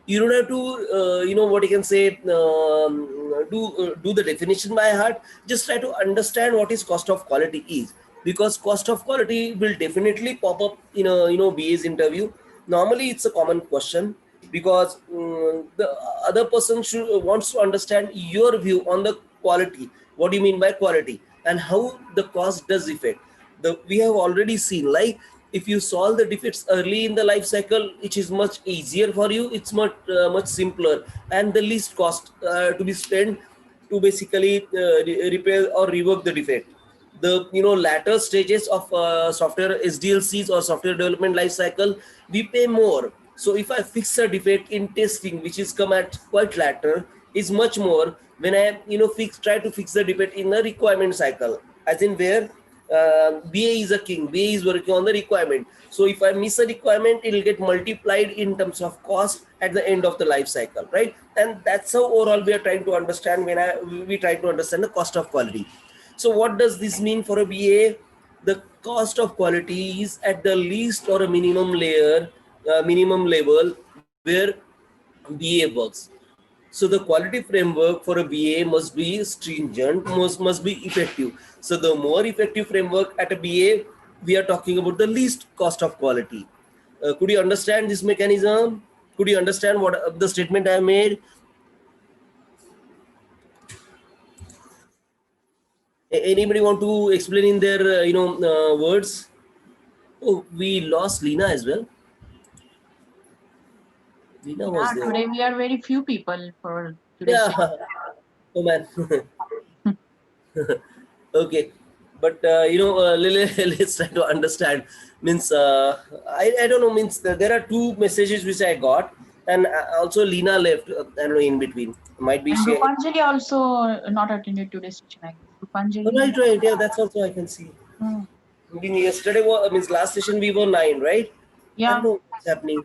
You don't have to what you can say, do the definition by heart. Just try to understand what is cost of quality is, because cost of quality will definitely pop up in a BA's interview. Normally it's a common question, because the other person wants to understand your view on the quality. What do you mean by quality, and how the cost does affect the, we have already seen, like if you solve the defects early in the life cycle, it is much easier for you. It's much simpler and the least cost to be spent to basically repair or rework the defect. The latter stages of software SDLCs or software development life cycle, we pay more. So if I fix a defect in testing, which is come at quite later, is much more when I try to fix the defect in the requirement cycle, as in where BA is a king. BA is working on the requirement. So if I miss a requirement, it will get multiplied in terms of cost at the end of the life cycle, right? And that's how overall we are trying to understand when we try to understand the cost of quality. So what does this mean for a BA? The cost of quality is at the least or a minimum layer, minimum level where BA works. So the quality framework for a BA must be stringent, must be effective. So the more effective framework at a BA, we are talking about the least cost of quality. Could you understand this mechanism? Could you understand what the statement I made? Anybody want to explain in their words? Oh, we lost Lena as well. Lena was there. Today we are very few people for today's Yeah. session. Oh man. Okay, but let's try to understand. Means I don't know. Means there are two messages which I got, and also Lena left. I don't know, in between. Might be And she. Rupanjali also not attended today's session, I guess. Oh, Rupanjali. right. Yeah, that's also I can see. Hmm. Yesterday means last session we were 9, right? I don't Yeah. know what's happening.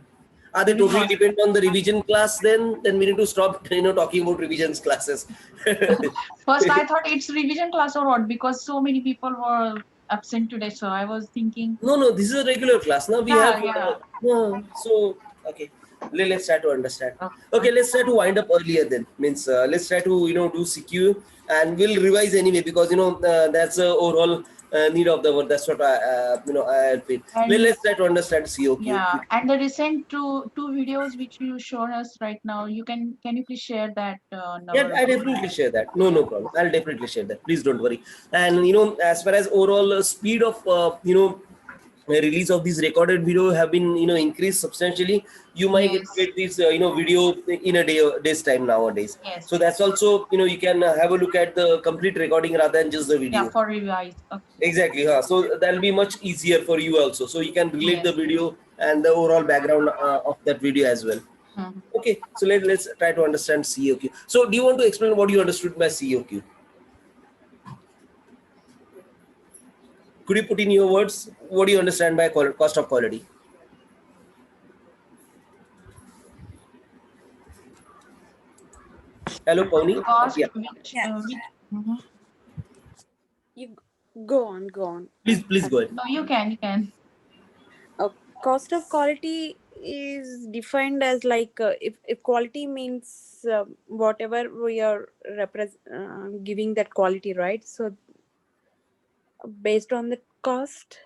Are they Maybe totally not. depend on the revision class? Then we need to stop talking about revisions classes. First, I thought it's revision class or what, because so many people were absent today. So I was thinking, No, this is a regular class. Now we have yeah. no. So okay, let's try to understand. Okay. Okay, let's try to wind up earlier then. Means let's try to do CQ, and we'll revise anyway, because that's the overall need of the word. That's what I feel. And Let's try to understand COQ. yeah, and the recent two videos which you shown us right now, can you please share that on Yeah, our I definitely share that. No problem. I'll definitely share that. Please don't worry. And as far as overall speed of release of these recorded video have been increased substantially. You might yes, get this video in a day's time nowadays. yes, So that's also you can have a look at the complete recording rather than just the yeah, video. for revise. Okay. Exactly. So that'll be much easier for you also. So you can relate the Yes. video and the overall background of that video as well. Mhm. Okay, so let's try to understand COQ. So do you want to explain what you understood by COQ? Could you put in your words, what do you understand by cost of quality? Hello, Pawni? Cost Yeah, which mhm. You go on, go on. please go ahead. No, you can. Cost of quality is defined as like if quality means whatever we are giving that quality, right? So based on the cost,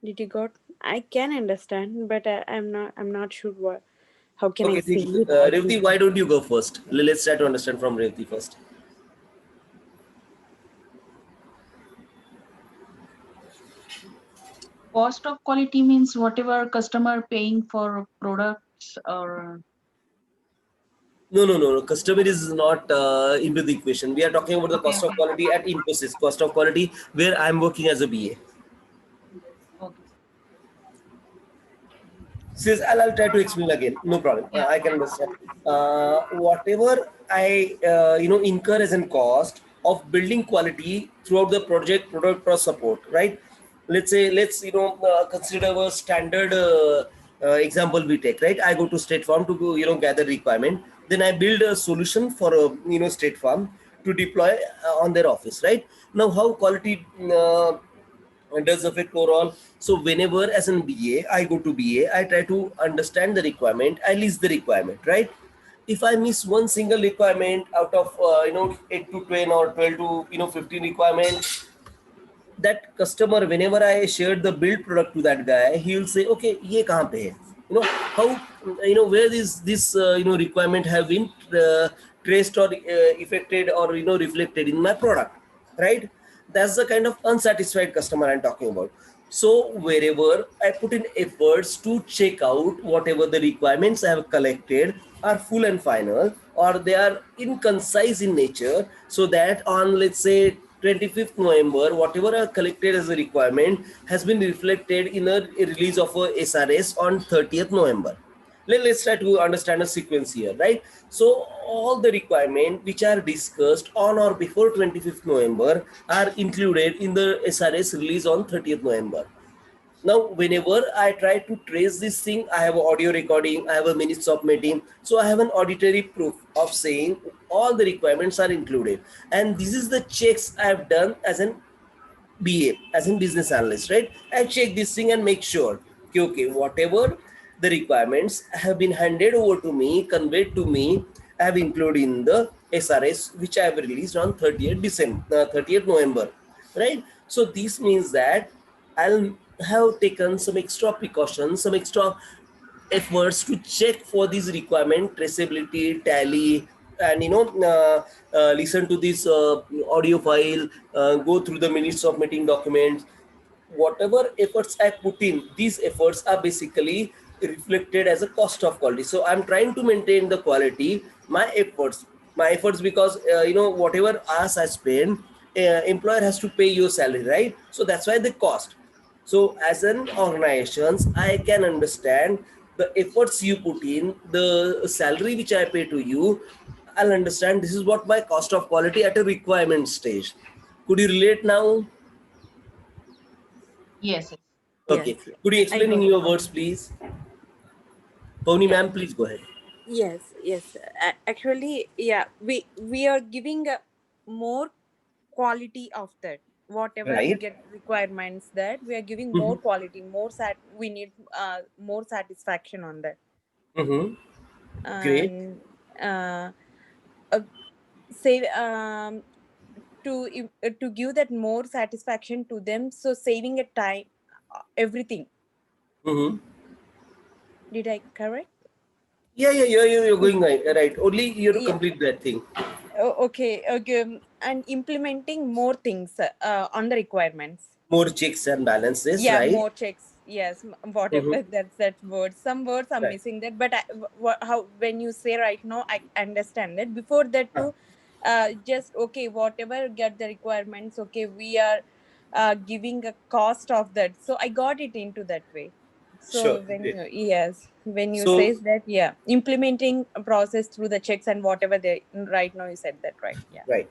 did you got? I can understand, but I'm not sure what. How can I Okay, say see, it? Revati, why don't you go first? Let's try to understand from Revati first. Cost of quality means whatever customer paying for products or No. Customer is not into the equation. We are talking about the okay, cost of okay, quality at Infosys, cost of quality where I'm working as a BA. okay. Says, I'll try to explain again. No problem. Yeah. I can understand. Whatever I incur as a cost of building quality throughout the project, product or support, right? Let's consider a standard example we take, right? I go to State Farm to go gather requirement. Then I build a solution for State Farm to deploy on their office, right? Now how quality does affect overall. So whenever as an BA, I go to BA, I try to understand the requirement, I list the requirement, right? If I miss one single requirement out of 8 to 10 or 12 to 15 requirements, that customer, whenever I shared the build product to that guy, he will say, okay, ye kahan pe hai? How where is this requirement have been traced or affected or reflected in my product, right? That's the kind of unsatisfied customer I'm talking about. So wherever I put in efforts to check out whatever the requirements I have collected are full and final, or they are inconcise in nature, so that on, let's say, 25th November, whatever I collected as a requirement has been reflected in a release of a SRS on 30th November. Let's try to understand a sequence here, right? So all the requirements which are discussed on or before 25th November are included in the SRS release on 30th November. Now, whenever I try to trace this thing, I have an audio recording, I have a minutes of meeting. So I have an auditory proof of saying all the requirements are included. And this is the checks I have done as an BA, as in business analyst, right? I check this thing and make sure, okay, whatever the requirements have been handed over to me, conveyed to me, I have included in the SRS, which I have released on 30th November, right? So this means that I'll have taken some extra precautions, some extra efforts to check for these requirement traceability, tally, and listen to this audio file, go through the minutes of meeting documents. Whatever efforts I put in, these efforts are basically reflected as a cost of quality. So I'm trying to maintain the quality, my efforts, because whatever hours I spend, employer has to pay your salary, right? So that's why the cost. So as an organizations, I can understand the efforts you put in, the salary which I pay to you. I'll understand this is what my cost of quality at a requirement stage. Could you relate now? Yes, yes. Okay. Yes, Could you I explain in got it. your words, please? Pony Yeah. ma'am, please go ahead. Yes. Actually, yeah, we are giving a more quality of that. Whatever we Right. get requirements, that we are giving more Mm-hmm. quality, we need more satisfaction on that. Mm-hmm. Great. And uh, uh say to give that more satisfaction to them, so saving a time, everything. Mm-hmm. Did I correct? Yeah, you're going right. Right. Only you have to Yeah. complete that thing. Okay. And implementing more things on the requirements. More checks and balances, Yeah, right? more checks. Yes, whatever Mm-hmm. that's that word. Some words I'm Right. missing that, but how when you say right now, I understand that. Before that Huh. too, just okay, whatever get the requirements. Okay, we are giving a cost of that. So I got it into that way. So Sure. when Great. when you So says that, implementing a process through the checks and whatever they right now you said that, right? Yeah. right.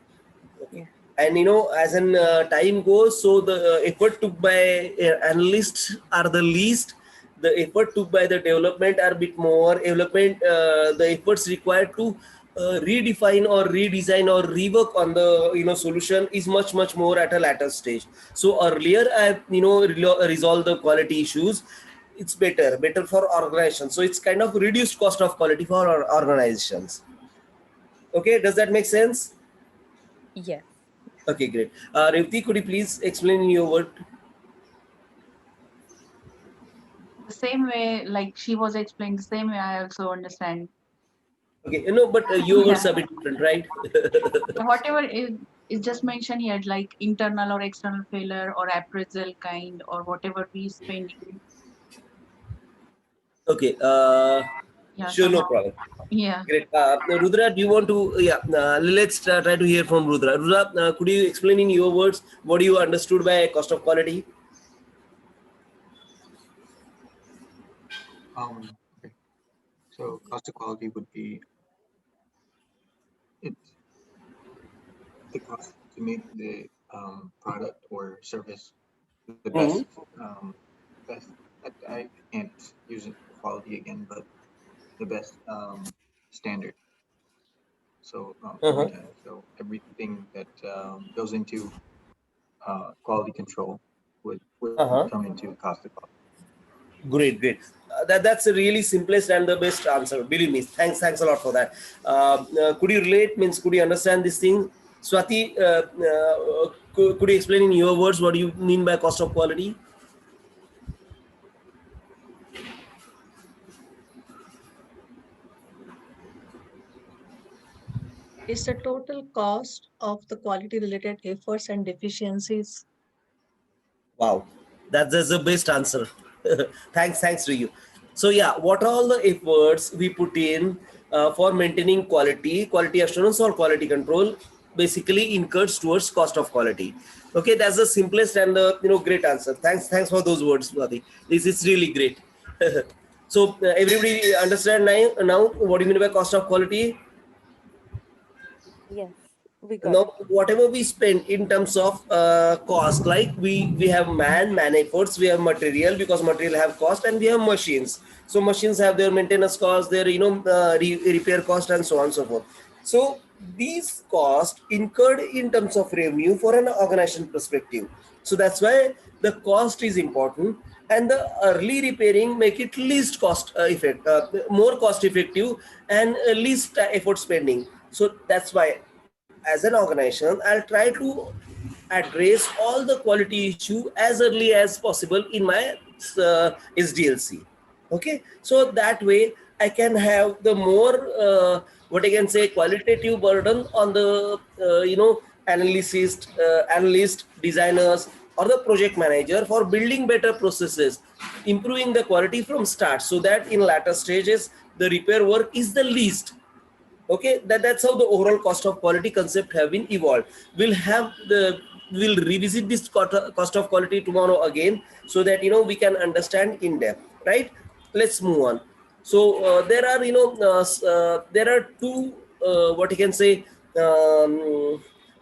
Yeah. And as an time goes, so the effort took by analysts are the least. The effort took by the development are a bit more. Development, the efforts required to redefine or redesign or rework on the solution is much more at a later stage. So earlier I resolve the quality issues. It's better for organizations. So it's kind of reduced cost of quality for our organizations. Okay, does that make sense? Yes. Okay, great. Revati, could you please explain in your word? The same way, like she was explaining, the same way I also understand. Okay, but your words are a bit different, right? Whatever is just mentioned here, like internal or external failure or appraisal kind or whatever we spending. Okay, Yeah, sure, no somehow. problem. Yeah. Great. Rudra, do you want to? Yeah, let's try to hear from Rudra. Rudra, could you explain in your words what you understood by cost of quality? Okay. So cost of quality would be it's the cost to make the product or service the best. Best. I can't use it quality again, but the best standard. So Uh-huh. so everything that goes into quality control would Uh-huh. come into cost of quality. Great. That's the really simplest and the best answer. Believe me. Thanks a lot for that. Could you relate? Means could you understand this thing? Swati, could you explain in your words what do you mean by cost of quality? It's the total cost of the quality related efforts and deficiencies. Wow, that's the best answer. Thanks to you. So yeah, what are all the efforts we put in for maintaining quality assurance or quality control basically incurs towards cost of quality. Okay, that's the simplest and the great answer. Thanks for those words, Swati. This is really great. So everybody understand now what do you mean by cost of quality? Yes, we got Now it. whatever we spend in terms of cost, like we have man efforts, we have material because material have cost, and we have machines. So machines have their maintenance cost, their repair cost, and so on and so forth. So these costs incurred in terms of revenue for an organization perspective. So that's why the cost is important, and the early repairing make it least more cost effective, and least effort spending. So that's why as an organization I'll try to address all the quality issue as early as possible in my SDLC. Okay, so that way I can have the more what I can say qualitative burden on the analyst, designers, or the project manager for building better processes, improving the quality from start, so that in latter stages the repair work is the least. Okay, that's how the overall cost of quality concept have been evolved. We'll revisit this cost of quality tomorrow again, so that we can understand in depth, right? Let's move on. So there are two what you can say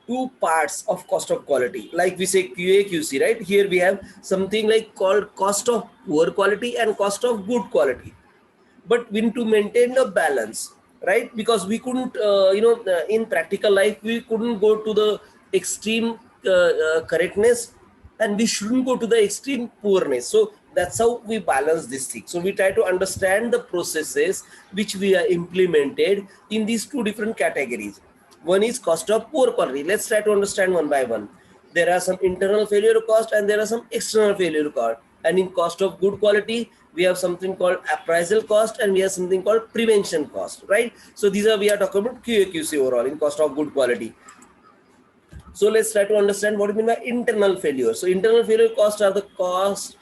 two parts of cost of quality, like we say QA/QC, right? Here we have something like called cost of poor quality and cost of good quality, but we need to maintain the balance, right? Because we couldn't in practical life we couldn't go to the extreme correctness, and we shouldn't go to the extreme poorness. So that's how we balance this thing. So we try to understand the processes which we are implemented in these two different categories. One is cost of poor quality. Let's try to understand one by one. There are some internal failure cost and there are some external failure cost. And in cost of good quality, we have something called appraisal cost and we have something called prevention cost, right? So we are talking about QA/QC overall in cost of good quality. So let's try to understand what we mean by internal failure. So internal failure costs are the cost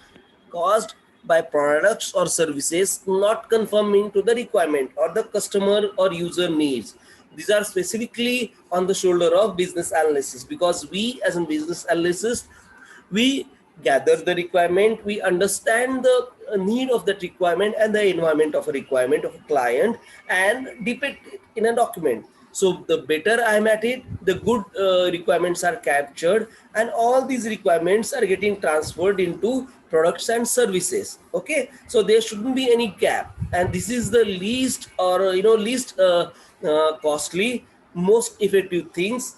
caused by products or services not conforming to the requirement or the customer or user needs. These are specifically on the shoulder of business analysts, because we as a business analyst, we gather the requirement, we understand the need of that requirement and the environment of a requirement of a client, and depict it in a document. So the better I'm at it, the good requirements are captured, and all these requirements are getting transferred into products and services. Okay, so there shouldn't be any gap, and this is the least, or least costly, most effective things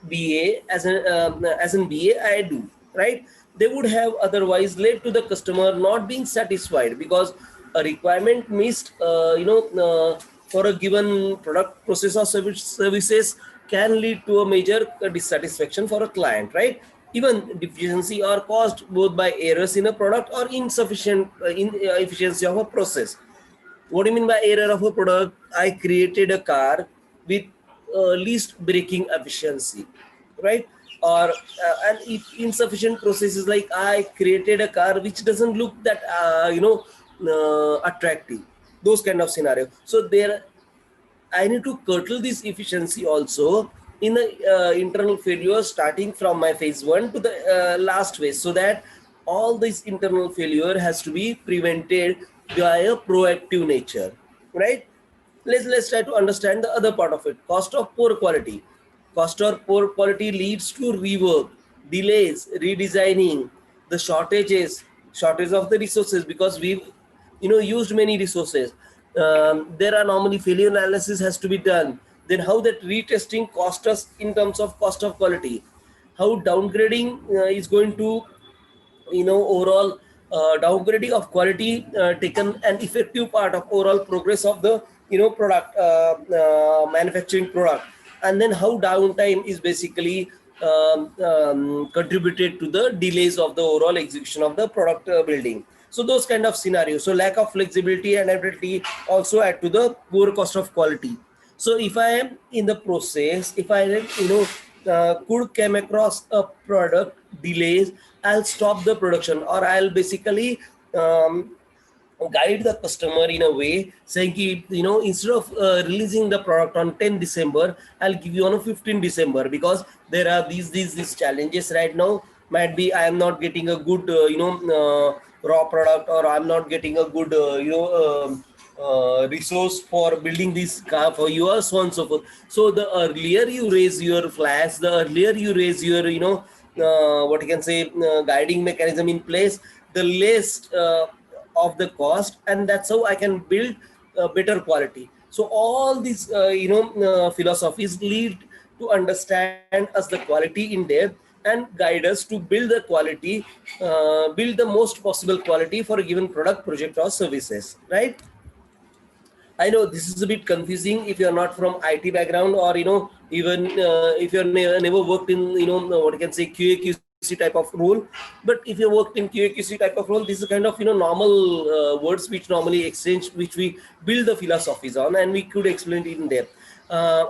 BA as an BA I do, right? They would have otherwise led to the customer not being satisfied, because a requirement missed, for a given product, process, or services can lead to a major dissatisfaction for a client, right? Even deficiency are caused both by errors in a product or insufficient efficiency of a process. What do you mean by error of a product? I created a car with least braking efficiency, right? Or an insufficient processes, like I created a car which doesn't look that attractive. Those kind of scenario. So there, I need to curtail this efficiency also in the internal failure, starting from my phase 1 to the last phase, so that all this internal failure has to be prevented by a proactive nature, right? Let's try to understand the other part of it. Cost of poor quality. Cost of poor quality leads to rework, delays, redesigning, the shortage of the resources, because we've used many resources. There are normally failure analysis has to be done. Then how that retesting cost us in terms of cost of quality, how downgrading is going to overall downgrading of quality taken an effective part of overall progress of the product, manufacturing product. And then how downtime is basically contributed to the delays of the overall execution of the product building. So those kind of scenarios. So lack of flexibility and ability also add to the poor cost of quality. So if I am in the process, if I could come across a product delays, I'll stop the production, or I'll basically guide the customer in a way saying, instead of releasing the product on 10 December, I'll give you on a 15 December, because there are these challenges right now. Might be I am not getting a good raw product, or I'm not getting a good resource for building this car for you, or so on and so forth. So the earlier you raise your flags, the earlier you raise your what you can say guiding mechanism in place, the less of the cost, and that's how I can build better quality. So all these philosophies lead to understand us the quality in depth, and guide us to build the quality, build the most possible quality for a given product, project, or services, right? I know this is a bit confusing if you're not from IT background, or even if you've never worked in what you can say QA/QC type of role. But if you worked in QA/QC type of role, this is kind of normal words which normally exchange, which we build the philosophies on, and we could explain it in depth.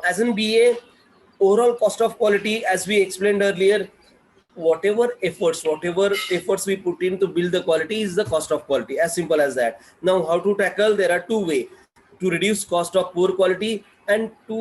As in BA, overall cost of quality, as we explained earlier, whatever efforts we put in to build the quality is the cost of quality, as simple as that. Now how to tackle? There are two ways to reduce cost of poor quality, and to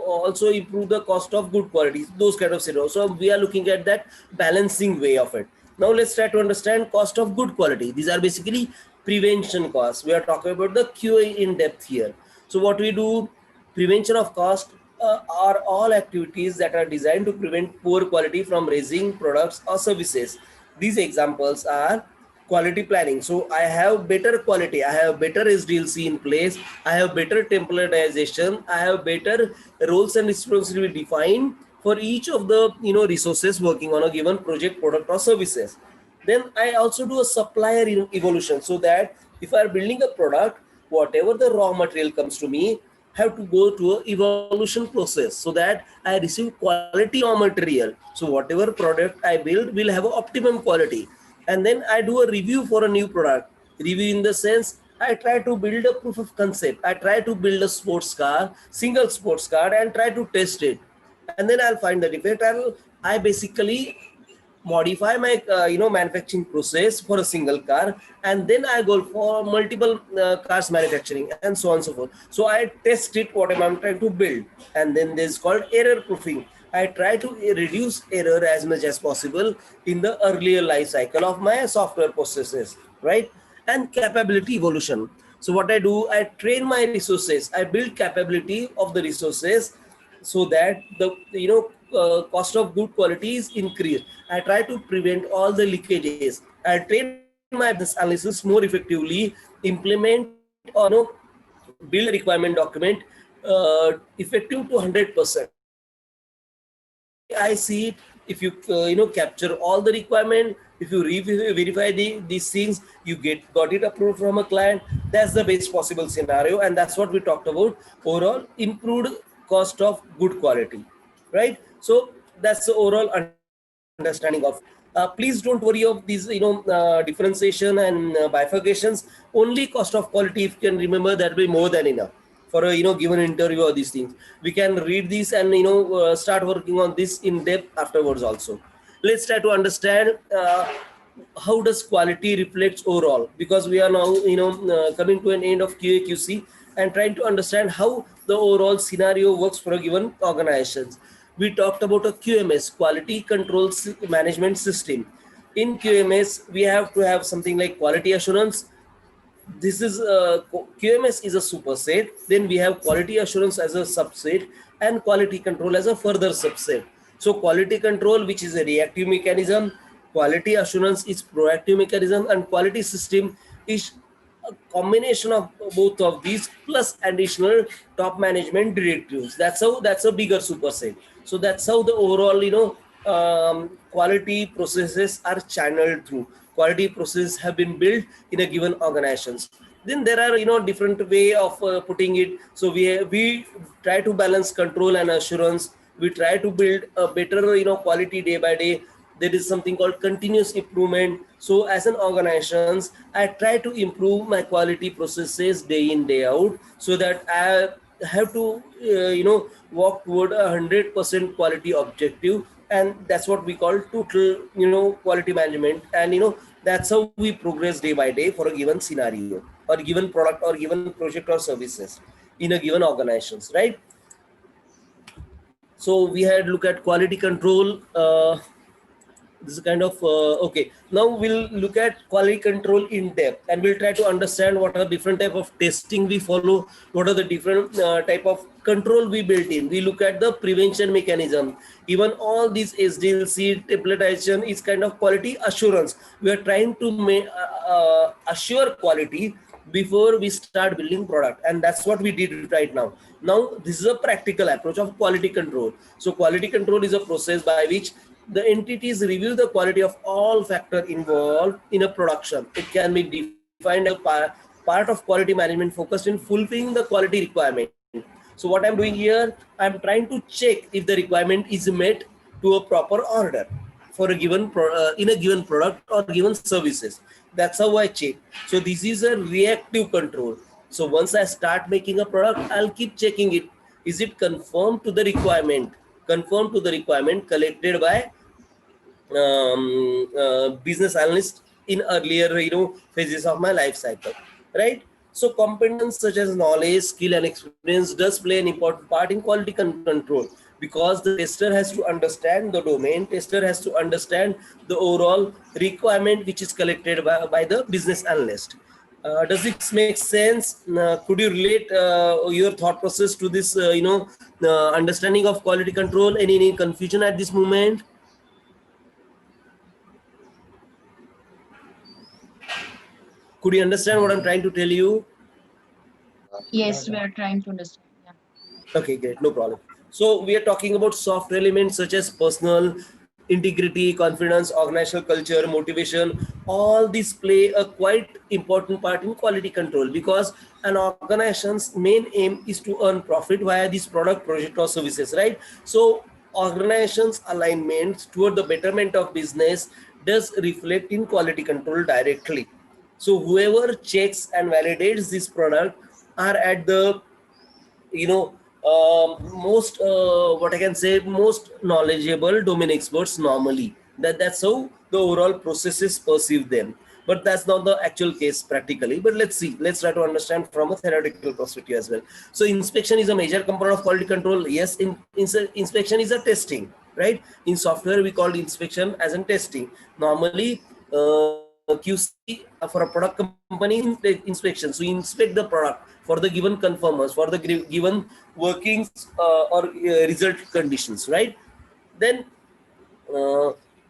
also improve the cost of good quality, those kind of scenarios. So we are looking at that balancing way of it. Now let's try to understand cost of good quality. These are basically prevention costs. We are talking about the QA in depth here. So what we do, prevention of cost are all activities that are designed to prevent poor quality from raising products or services. These examples are quality planning. So I have better quality, I have better SDLC in place, I have better templatization, I have better roles and responsibilities defined for each of the resources working on a given project, product, or services. Then I also do a supplier evolution, so that if I am building a product, whatever the raw material comes to me, have to go to a evolution process, so that I receive quality raw material. So whatever product I build will have an optimum quality. And then I do a review for a new product. Review in the sense, I try to build a proof of concept. I try to build a sports car, single sports car, and try to test it. And then I'll find the defect. I basically modify my manufacturing process for a single car, and then I go for multiple cars manufacturing, and so on and so forth. So I test it, what I'm trying to build, and then there's called error proofing. I try to reduce error as much as possible in the earlier life cycle of my software processes, right? And capability evolution. So what I do, I train my resources, I build capability of the resources so that the cost of good quality is increased. I try to prevent all the leakages. I train my business analysis more effectively, implement or build a requirement document effective to 100%. The way I see it, if you capture all the requirement, if you verify these things, you got it approved from a client. That's the best possible scenario, and that's what we talked about. Overall, improved cost of good quality, right? So that's the overall understanding of it. Please don't worry of these differentiation and bifurcations. Only cost of quality, if you can remember, that will be more than enough for a given interview or these things. We can read these and start working on this in depth afterwards also. Let's try to understand how does quality reflects overall, because we are now coming to an end of QA/QC and trying to understand how the overall scenario works for a given organizations. We talked about a QMS, quality control management system. In QMS we have to have something like quality assurance. This is QMS is a superset. Then we have quality assurance as a subset and quality control as a further subset. So quality control, which is a reactive mechanism, quality assurance is proactive mechanism, and quality system is a combination of both of these plus additional top management directives. That's a bigger superset. So that's how the overall quality processes are channeled through. Quality processes have been built in a given organizations. Then there are different way of putting it. So we try to balance control and assurance. We try to build a better quality day by day. There is something called continuous improvement. So as an organizations, I try to improve my quality processes day in day out, so that I have to walk toward 100% quality objective. And that's what we call total quality management. And that's how we progress day by day for a given scenario or given product or given project or services in a given organizations, right? So we had look at quality control. This is kind of okay. Now we'll look at quality control in depth, and we'll try to understand what are the different type of testing we follow, what are the different type of control we built in. We look at the prevention mechanism. Even all these SDLC templatization is kind of quality assurance. We are trying to assure quality before we start building product, and that's what we did right now. Now this is a practical approach of quality control. So quality control is a process by which the entities review the quality of all factors involved in a production. It can be defined as a part of quality management focused in fulfilling the quality requirement. So what I'm doing here, I'm trying to check if the requirement is met to a proper order for a given in a given product or given services. That's how I check. So this is a reactive control. So once I start making a product, I'll keep checking it. Is it conformed to the requirement? Conformed to the requirement collected by business analyst in earlier phases of my life cycle, right? So competence such as knowledge, skill and experience does play an important part in quality control, because the tester has to understand the domain, tester has to understand the overall requirement which is collected by the business analyst. Does this make sense? Could you relate your thought process to this understanding of quality control? Any confusion at this moment? Could you understand what I'm trying to tell you? Yes, we are trying to understand. Yeah. Okay, great, no problem. So we are talking about soft elements such as personal integrity, confidence, organizational culture, motivation. All these play a quite important part in quality control, because an organization's main aim is to earn profit via this product, project or services, right? So organizations alignment toward the betterment of business does reflect in quality control directly. So whoever checks and validates this product are at the most what I can say, most knowledgeable domain experts normally. That's how the overall processes perceive them. but that's not the actual case practically. But let's see, let's try to understand from a theoretical perspective as well. So inspection is a major component of quality control. Yes, inspection is a testing, right? In software we call inspection as in testing. Normally QC for a product company inspection, so you inspect the product for the given conformance, for the given workings or result conditions, right? Then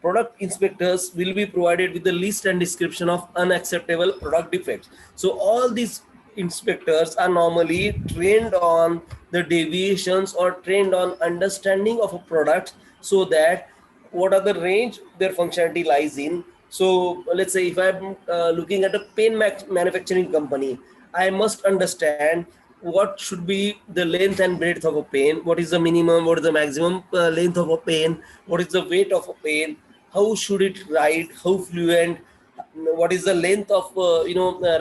product inspectors will be provided with the list and description of unacceptable product defects. So all these inspectors are normally trained on the deviations or trained on understanding of a product, so that what are the range their functionality lies in. So let's say if I'm looking at a pen manufacturing company, I must understand what should be the length and breadth of a pen, what is the minimum, what is the maximum length of a pen, what is the weight of a pen, how should it write, how fluent, what is the length of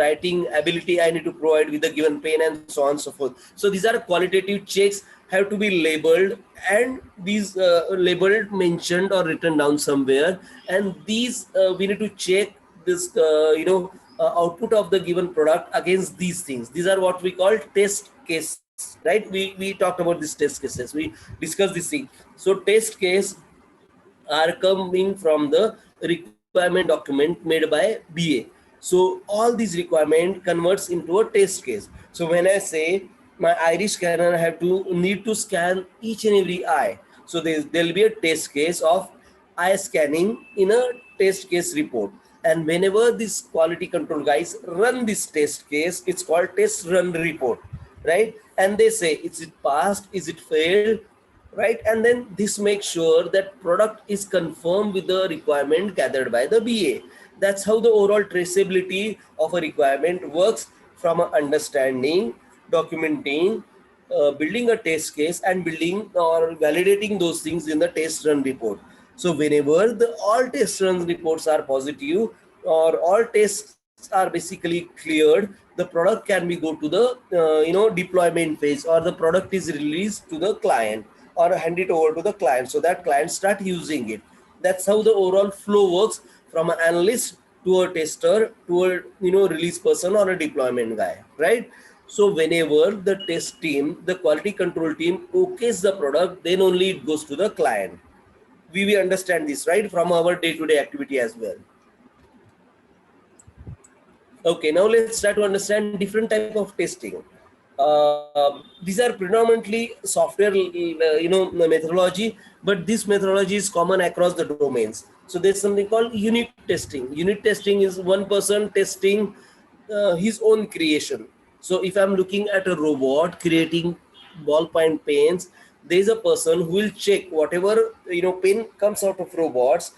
writing ability I need to provide with the given pen, and so on and so forth. So these are qualitative checks, have to be labeled, and these labeled, mentioned or written down somewhere, and these we need to check this output of the given product against these things. These are what we call test cases, right? We talked about these test cases, we discussed this thing. So test case are coming from the requirement document made by BA. So all these requirement converts into a test case. So when I say my iris scanner need to scan each and every eye, so there'll be a test case of eye scanning in a test case report. And whenever this quality control guys run this test case, it's called test run report, right? And they say, is it passed, is it failed, right? And then this makes sure that product is confirmed with the requirement gathered by the BA. That's how the overall traceability of a requirement works, from understanding, documenting, building a test case, and building or validating those things in the test run report. So whenever all test run reports are positive, or all tests are basically cleared, the product can be go to the deployment phase, or the product is released to the client or hand it over to the client, so that client start using it. That's how the overall flow works, from an analyst to a tester to a release person or a deployment guy, right? So whenever the test team, the quality control team okays the product, then only it goes to the client. We understand this, right, from our day-to-day activity as well. Okay, now let's try to understand different type of testing. These are predominantly software methodology, but this methodology is common across the domains. So there's something called unit testing. Unit testing is one person testing his own creation. So if I'm looking at a robot creating ballpoint pens, there is a person who will check whatever pen comes out of robots.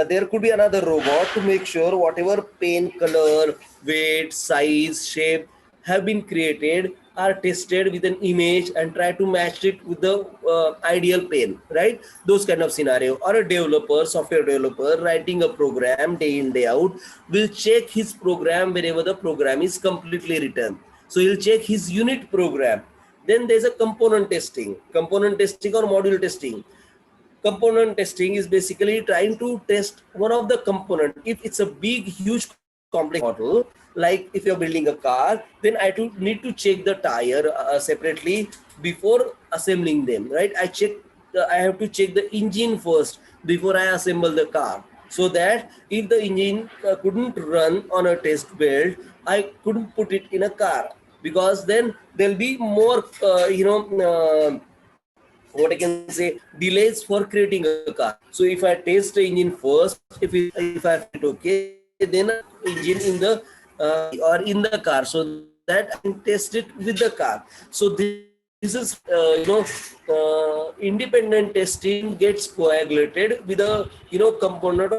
There could be another robot to make sure whatever pen color, weight, size, shape have been created are tested with an image and try to match it with the ideal pen, right? Those kind of scenario. Or a developer, software developer writing a program day in, day out, will check his program whenever the program is completely written. So he'll check his unit program. Then there's a component testing or module testing. Component testing is basically trying to test one of the component. If it's a big, huge, complex model, like if you're building a car, then I need to check the tire separately before assembling them, right? I have to check the engine first before I assemble the car, so that if the engine couldn't run on a test bed, I couldn't put it in a car, because then there'll be more what I can say, delays for creating a car. So if I test the engine first, if I fit okay, then engine in the or in the car, so that I can test it with the car. So this is independent testing gets coagulated with a component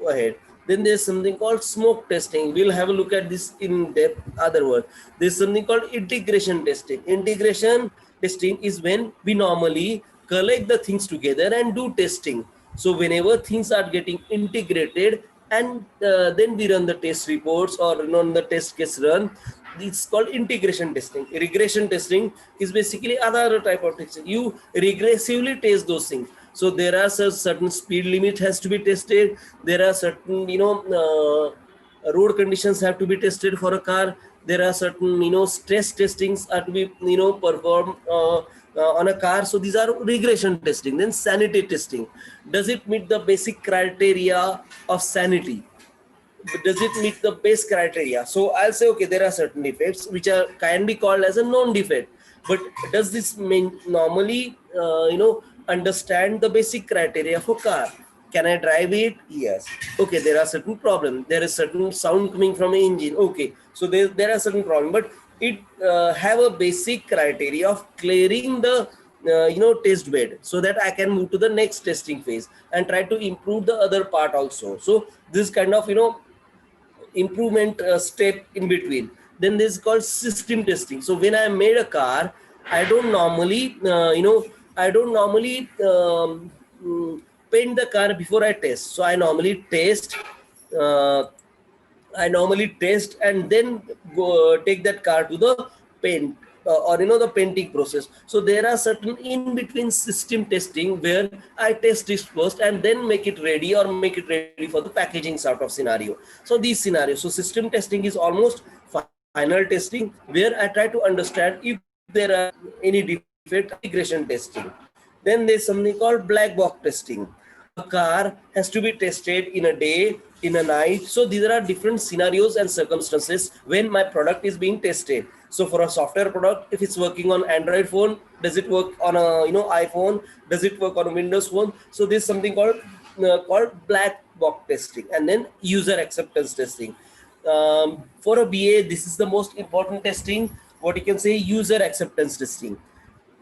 ahead. Then there's something called smoke testing. We'll have a look at this in depth. Other word, there's something called integration testing. Integration testing is when we normally collect the things together and do testing. So whenever things are getting integrated, and then we run the test reports or run the test case run, it's called integration testing. Regression testing is basically another type of testing. You regressively test those things. So there are certain speed limit has to be tested. There are certain road conditions have to be tested for a car. There are certain, stress testings are to be, performed on a car. So these are regression testing. Then sanity testing. Does it meet the basic criteria of sanity? Does it meet the base criteria? So I'll say, okay, there are certain defects which can be called as a known defect, but does this mean normally understand the basic criteria for car? Can I drive it? Yes. Okay, there are certain problems. There is certain sound coming from an engine. Okay, so there are certain problems, but it have a basic criteria of clearing the test bed, so that I can move to the next testing phase and try to improve the other part also. So this kind of improvement step in between. Then this is called system testing. So when I made a car, I don't normally paint the car before I test. So I normally test and then go take that car to the paint or the painting process. So there are certain in between system testing where I test this first and then make it ready for the packaging sort of scenario. So these scenarios, so system testing is almost final testing, where I try to understand if there are any defect. Regression testing. Then there's something called black box testing. A car has to be tested in a day, in a night. So these are different scenarios and circumstances when my product is being tested. So for a software product, if it's working on Android phone, does it work on a iPhone? Does it work on a Windows phone? So there's something called black box testing, and then user acceptance testing. For a BA, this is the most important testing. What you can say, user acceptance testing.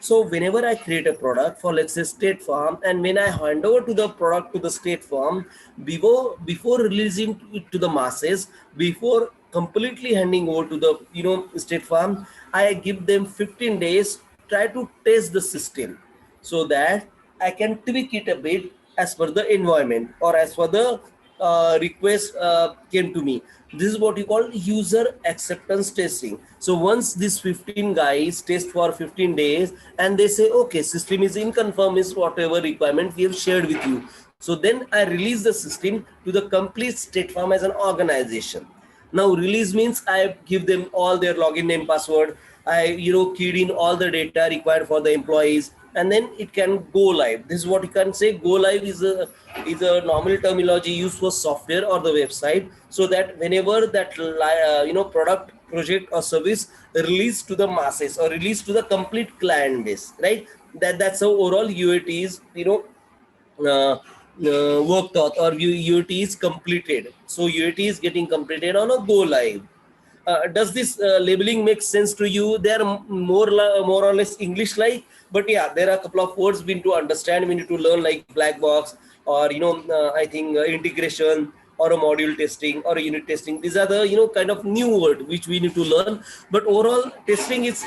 So whenever I create a product for, let's say, State Farm, and when I hand over to the product to the State Farm, before releasing it to the masses, before completely handing over to the State Farm, I give them 15 days, try to test the system, so that I can tweak it a bit as per the environment or as per the request came to me. This is what you call user acceptance testing. So once these 15 guys test for 15 days and they say, okay, system is in conformance whatever requirement we have shared with you. So then I release the system to the complete State Farm as an organization. Now release means I give them all their login name, password. I keyed in all the data required for the employees, and then it can go live. This is what you can say. Go live is a normal terminology used for software or the website, so that whenever that product, project or service released to the masses or released to the complete client base, right? That's how overall UAT is worked out, or UAT is completed. So UAT is getting completed on a go live. Does this labeling make sense to you? They are more or less English like, but yeah, there are a couple of words we need to understand. We need to learn, like black box, or I think integration, or a module testing, or a unit testing. These are the kind of new word which we need to learn. But overall, testing is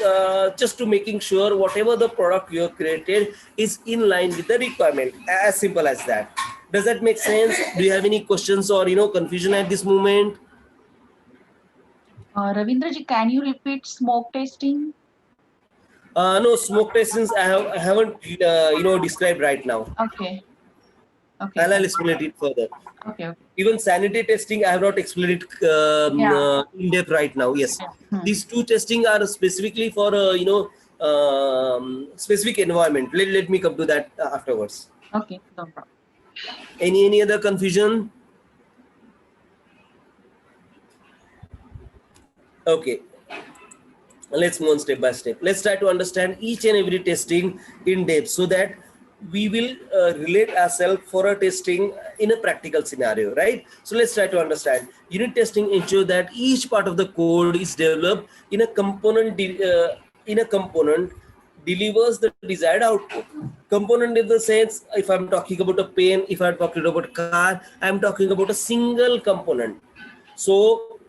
just to making sure whatever the product you have created is in line with the requirement. As simple as that. Does that make sense? Do you have any questions or confusion at this moment? Ravindraji, can you repeat smoke testing? No, smoke testings I haven't described right now. Okay. I'll explain it further. Okay. Even sanity testing, I have not explained it in depth right now. Yes, these two testing are specifically for specific environment. Let me come to that afterwards. Okay, no problem. Any other confusion? Okay, let's move on step by step. Let's try to understand each and every testing in depth, so that we will relate ourselves for a testing in a practical scenario, right? So let's try to understand. Unit testing ensure that each part of the code is developed in a component delivers the desired output. Component in the sense, if I'm talking about a pen, if I'm talking about a car, I'm talking about a single component. So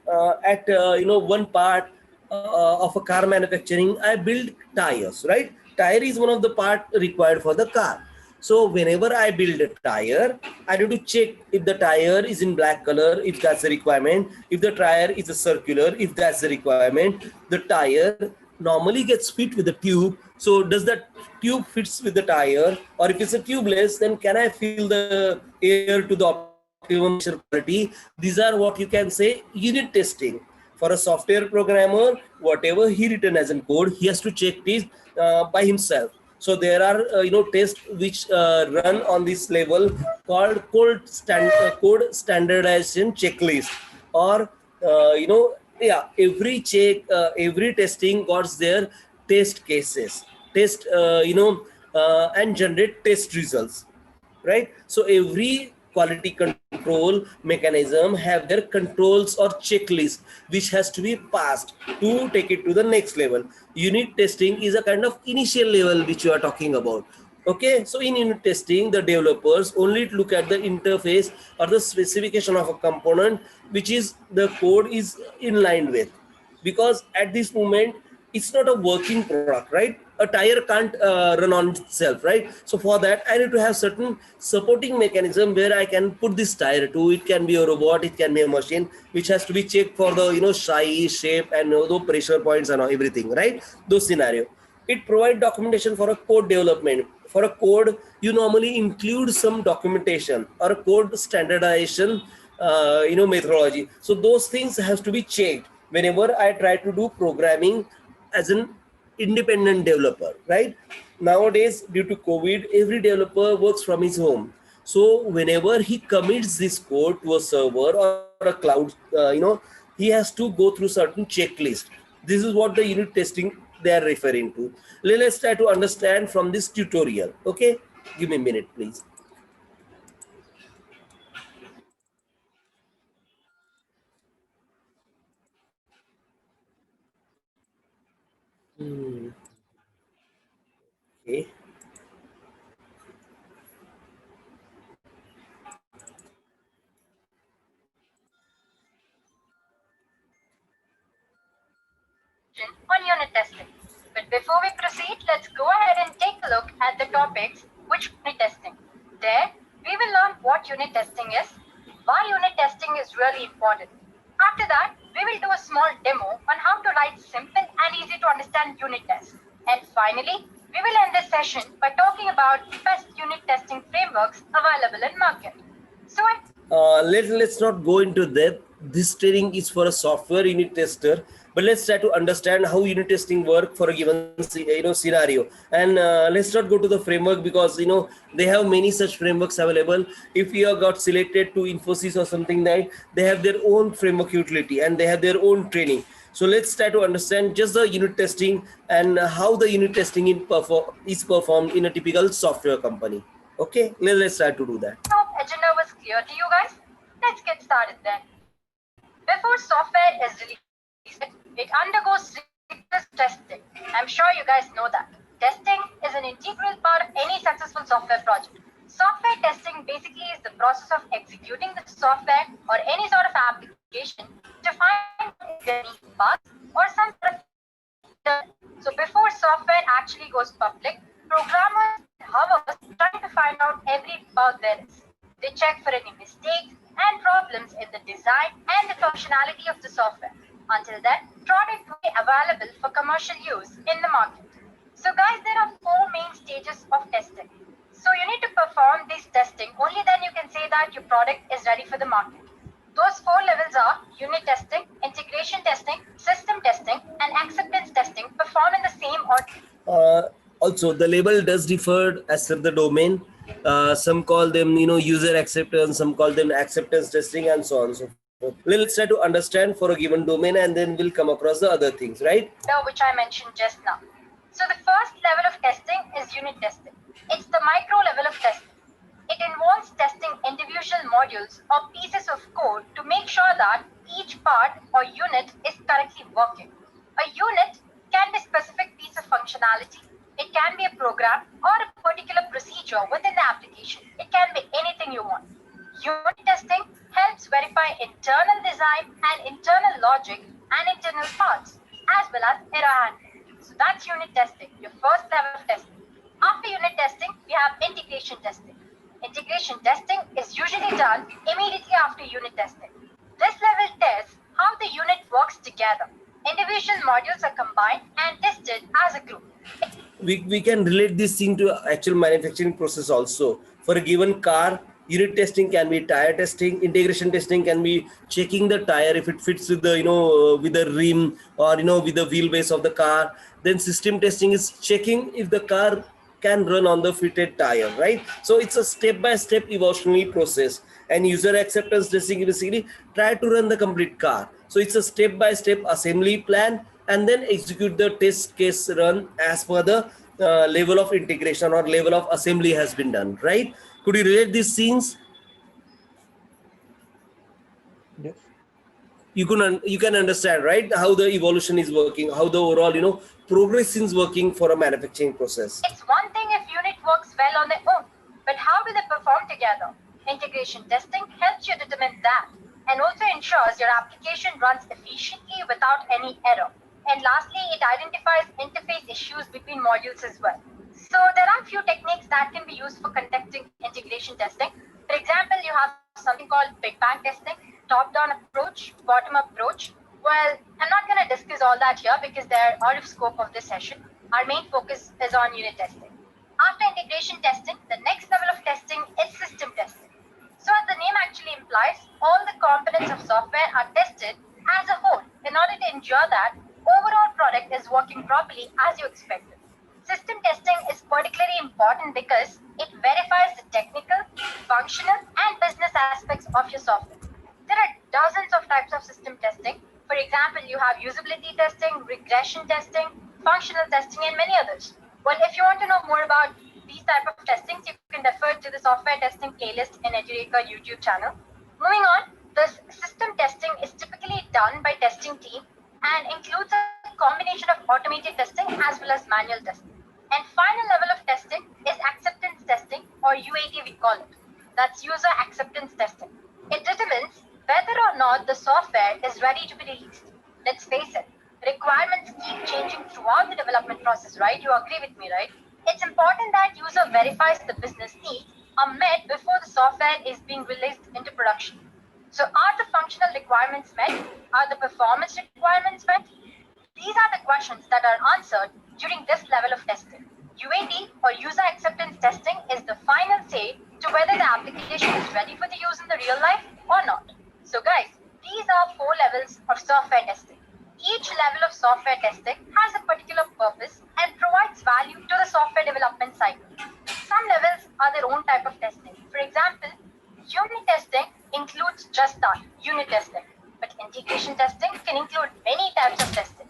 at one part of a car manufacturing, I build tires, right? Tire is one of the part required for the car. So whenever I build a tire, I need to check if the tire is in black color, if that's a requirement, if the tire is a circular, if that's the requirement. The tire normally gets fit with the tube. So does that tube fits with the tire? Or if it's a tubeless, then can I fill the air to the optimum measure quality. These are what you can say unit testing. For a software programmer, whatever he written as in code, he has to check this by himself. So there are tests which run on this level called code standardization checklist, or every check, every testing got their test cases, test and generate test results, right? So every quality control mechanism have their controls or checklist which has to be passed to take it to the next level. Unit testing is a kind of initial level which you are talking about. Okay, so in unit testing, the developers only look at the interface or the specification of a component which is the code is in line with, because at this moment it's not a working product, right? A tire can't run on itself, right? So for that I need to have certain supporting mechanism where I can put this tire to. It can be a robot, it can be a machine, which has to be checked for the size, shape, and the pressure points and everything, right? Those scenario. It provides documentation for a code development. For a code, you normally include some documentation or a code standardization methodology. So those things has to be checked whenever I try to do programming as an independent developer, right? Nowadays, due to COVID, every developer works from his home. So whenever he commits this code to a server or a cloud, he has to go through certain checklist. This is what the unit testing they are referring to. Let's try to understand from this tutorial. Okay, give me a minute, please. Okay. On unit testing. But before we proceed, let's go ahead and take a look at the topics which unit testing. There, we will learn what unit testing is, why unit testing is really important. After that, we will do a small demo on how to write simple and easy to understand unit tests. And finally, we will end this session by talking about best unit testing frameworks available in market. So let's not go into depth. This training is for a software unit tester, but let's try to understand how unit testing work for a given scenario. And let's not go to the framework, because they have many such frameworks available. If you have got selected to Infosys or something like, they have their own framework utility and they have their own training. So let's try to understand just the unit testing and how the unit testing is performed in a typical software company. Okay, let's try to do that. hope agenda was clear to you guys. Let's get started then. Before software is released, it undergoes rigorous testing. I'm sure you guys know that. Testing is an integral part of any successful software project. Software testing basically is the process of executing the software or any sort of application to find if there are any bugs or some sort of. So before software actually goes public, programmers hover trying to find out every bug there is. They check for any mistakes and problems in the design and the functionality of the software. Until then, product will be available for commercial use in the market. So guys, there are 4 main stages of testing. So you need to perform this testing, only then you can say that your product is ready for the market. Those 4 levels are unit testing, integration testing, system testing, and acceptance testing performed in the same order. Also, the label does differ as per the domain. Some call them, user acceptance, some call them acceptance testing, and so on and so forth. Let's try to understand for a given domain, and then we'll come across the other things, right? Which I mentioned just now. So the first level of testing is unit testing. It's the micro level of testing. It involves testing individual modules or pieces of code to make sure that each part or unit is correctly working. A unit can be a specific piece of functionality. It can be a program or a particular procedure within the application. It can be anything you want. Unit testing helps verify internal design and internal logic and internal parts, as well as error handling. So that's unit testing, your first level of testing. After unit testing, we have integration testing. Integration testing is usually done immediately after unit testing. This level tests how the unit works together. Individual modules are combined and tested as a group. We can relate this thing to actual manufacturing process also. For a given car, Unit testing can be tire testing. Integration testing can be checking the tire if it fits with the with the rim or with the wheelbase of the car. Then system testing is checking if the car can run on the fitted tire, right? So it's a step-by-step evolutionary process. And user acceptance testing basically try to run the complete car. So it's a step-by-step assembly plan and then execute the test case run as per the level of integration or level of assembly has been done, right? Could you relate these scenes? Yes. You can understand, right, how the evolution is working, how the overall progress is working for a manufacturing process. It's one thing if unit works well on their own, but how do they perform together? Integration testing helps you determine that and also ensures your application runs efficiently without any error. And lastly, it identifies interface issues between modules as well. So there are a few techniques that can be used for conducting integration testing. For example, you have something called Big Bang testing, top-down approach, bottom-up approach. Well, I'm not going to discuss all that here because they're out of scope of this session. Our main focus is on unit testing. After integration testing, the next level of testing is system testing. So as the name actually implies, all the components of software are tested as a whole in order to ensure that overall product is working properly as you expected. System testing is particularly important because it verifies the technical, functional, and business aspects of your software. There are dozens of types of system testing. For example, you have usability testing, regression testing, functional testing, and many others. Well, if you want to know more about these type of testings, you can refer to the software testing playlist in Edureka YouTube channel. Moving on, this system testing is typically done by testing team and includes a combination of automated testing as well as manual testing. And final level of testing is acceptance testing, or UAT we call it. That's user acceptance testing. It determines whether or not the software is ready to be released. Let's face it, requirements keep changing throughout the development process, right? You agree with me, right? It's important that user verifies the business needs are met before the software is being released into production. So are the functional requirements met? Are the performance requirements met? These are the questions that are answered during this level of testing. UAT, or user acceptance testing, is the final say to whether the application is ready for the use in the real life or not. So guys, these are 4 levels of software testing. Each level of software testing has a particular purpose and provides value to the software development cycle. Some levels are their own type of testing. For example, unit testing includes just that, unit testing. But integration testing can include many types of testing.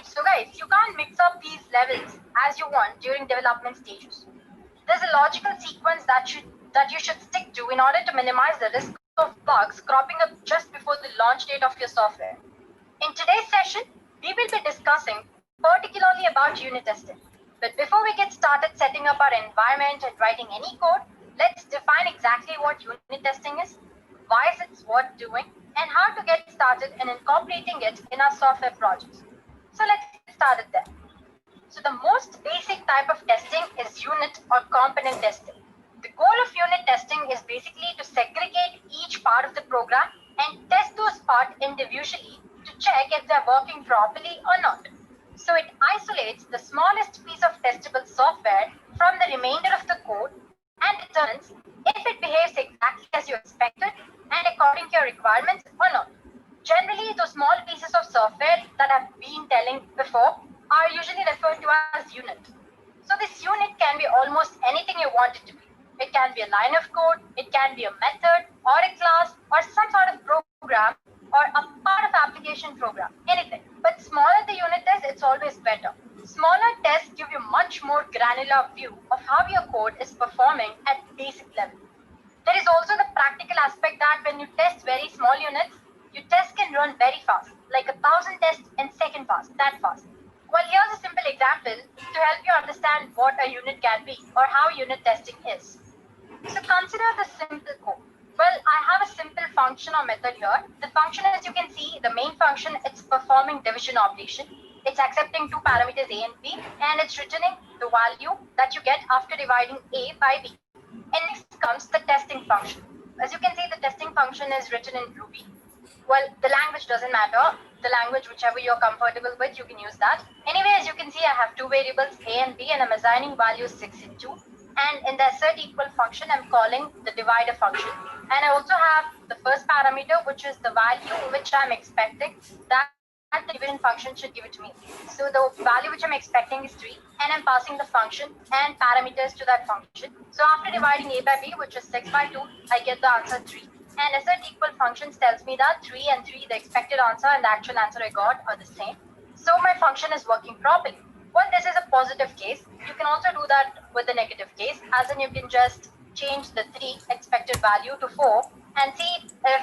So guys, you can't mix up these levels as you want during development stages. There's a logical sequence that you should stick to in order to minimize the risk of bugs cropping up just before the launch date of your software. In today's session, we will be discussing particularly about unit testing. But before we get started setting up our environment and writing any code, let's define exactly what unit testing is, why is it worth doing, and how to get started in incorporating it in our software projects. So let's get started there. So the most basic type of testing is unit or component testing. The goal of unit testing is basically to segregate each part of the program and test those parts individually to check if they're working properly or not. So it isolates the smallest piece of testable software from the remainder of the code and determines if it behaves exactly as you expected and according to your requirements or not. Generally, those small pieces of software that I've been telling before are usually referred to as unit. So this unit can be almost anything you want it to be. It can be a line of code, it can be a method or a class or some sort of program or a part of application program, anything. But smaller the unit is, it's always better. Smaller tests give you much more granular view of how your code is performing at basic level. There is also the practical aspect that when you test very small units, your test can run very fast, like 1,000 tests in second fast, that fast. Well, here's a simple example to help you understand what a unit can be or how unit testing is. So consider the simple code. Well, I have a simple function or method here. The function, as you can see, the main function, it's performing division operation. It's accepting 2 parameters A and B, and it's returning the value that you get after dividing A by B. And next comes the testing function. As you can see, the testing function is written in Ruby. Well, the language doesn't matter. The language, whichever you're comfortable with, you can use that. Anyway, as you can see, I have 2 variables, A and B, and I'm assigning values 6 and 2. And in the assert equal function, I'm calling the divider function. And I also have the first parameter, which is the value which I'm expecting that the division function should give it to me. So the value which I'm expecting is 3, and I'm passing the function and parameters to that function. So after dividing a by b, which is 6 by 2, I get the answer 3. And assert equal functions tells me that 3 and 3, the expected answer and the actual answer I got are the same. So my function is working properly. Well, this is a positive case. You can also do that with the negative case, as in you can just change the 3 expected value to 4 and see if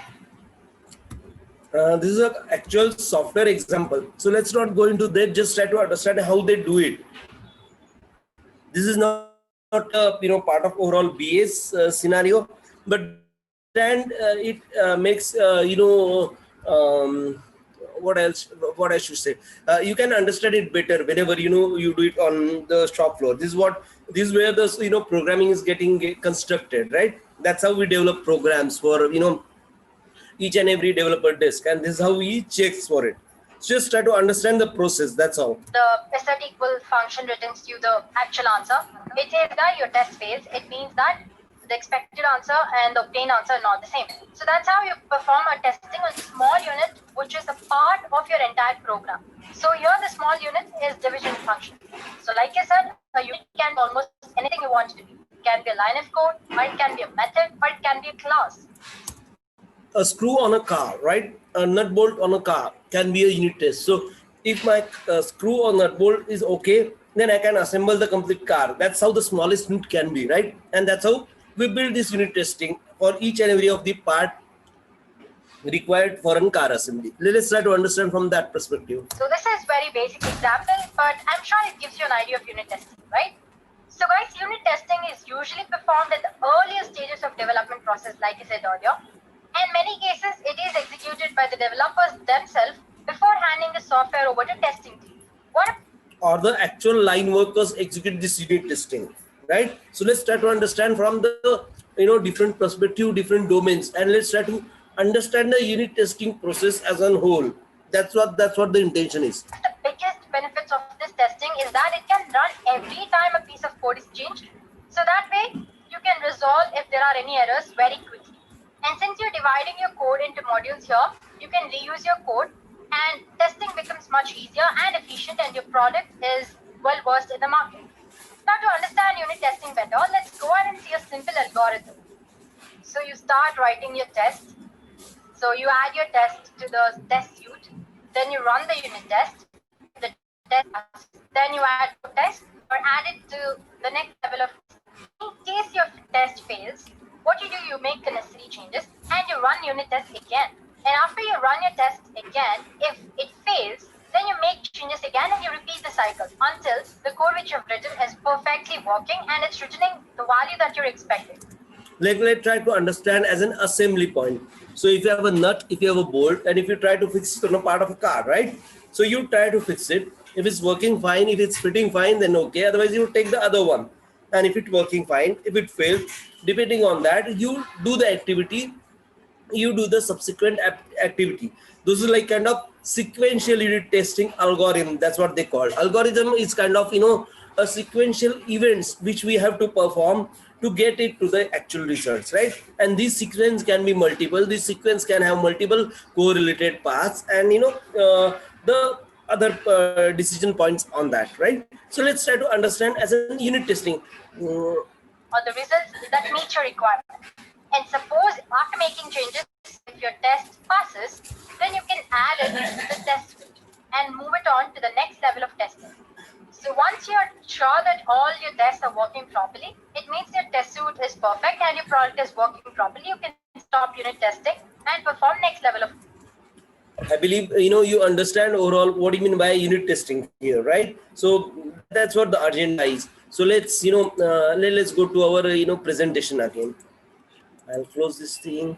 this is an actual software example. So let's not go into that. Just try to understand how they do it. This is not part of overall BA's scenario, but and it makes what else? What I should say? You can understand it better whenever you do it on the shop floor. This is where the programming is getting constructed, right? That's how we develop programs for each and every developer desk, and this is how he checks for it. Just try to understand the process. That's all. the assert equal function returns you the actual answer. It says that your test fails. It means that the expected answer and the obtained answer are not the same. So that's how you perform a testing on small unit, which is a part of your entire program. So here the small unit is division function. So like I said, a unit can be almost anything you want it to be. It can be a line of code, or it can be a method, or it can be a class. A screw on a car, right? A nut bolt on a car can be a unit test. So if my screw or nut bolt is okay, then I can assemble the complete car. That's how the smallest unit can be, right? And that's how we build this unit testing for each and every of the part required for a car assembly. Let's try to understand from that perspective. So this is very basic example, but I'm sure it gives you an idea of unit testing, right? So guys, unit testing is usually performed at the earlier stages of development process, like I said earlier. In many cases, it is executed by the developers themselves before handing the software over to testing team. Or the actual line workers execute this unit testing, right? So let's try to understand from the different perspective, different domains, and let's try to understand the unit testing process as a whole. That's what the intention is. The biggest benefits of this testing is that it can run every time a piece of code is changed. So that way, you can resolve if there are any errors very quickly. And since you're dividing your code into modules here, you can reuse your code, and testing becomes much easier and efficient, and your product is well versed in the market. Now to understand unit testing better, let's go ahead and see a simple algorithm. So you start writing your test. So you add your test to the test suite, then you run the unit test, the test, then you add your test or add it to the next level of test. In case your test fails, what you do, you make the necessary changes and you run unit test again. And after you run your test again, if it fails, then you make changes again and you repeat the cycle until the code which you've written is perfectly working and it's returning the value that you're expecting. Let's try to understand as an assembly point. So if you have a nut, if you have a bolt, and if you try to fix part of a car, right? So you try to fix it. If it's working fine, if it's fitting fine, then okay. Otherwise, you take the other one. And if it's working fine, if it fails, depending on that, you do the activity, you do the subsequent activity. This is like kind of sequential unit testing algorithm. That's what they call. Algorithm is kind of a sequential events which we have to perform to get it to the actual results, right? And this sequence can be multiple. This sequence can have multiple correlated paths, and the other decision points on that, right? So let's try to understand as a unit testing. Or the results that meet your requirement. And suppose after making changes, if your test passes, then you can add it to the test suite and move it on to the next level of testing. So once you're sure that all your tests are working properly, it means your test suite is perfect and your product is working properly. You can stop unit testing and perform next level of. I believe you understand overall what do you mean by unit testing here, right? So that's what the agenda is. So let's let's go to our presentation again. I'll close this thing.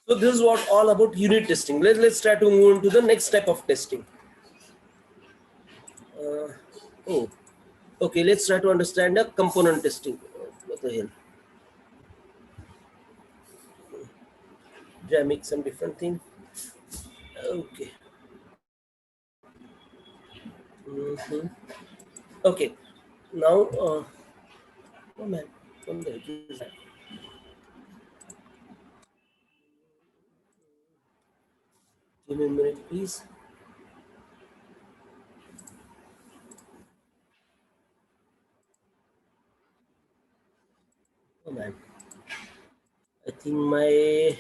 So this is what all about unit testing. Let's try to move on to the next type of testing. Okay. Let's try to understand the component testing. What the hell? Did I make some different thing? Okay. Okay, now, oh man, what the heck is that? Give me a minute, please. Oh man, I think my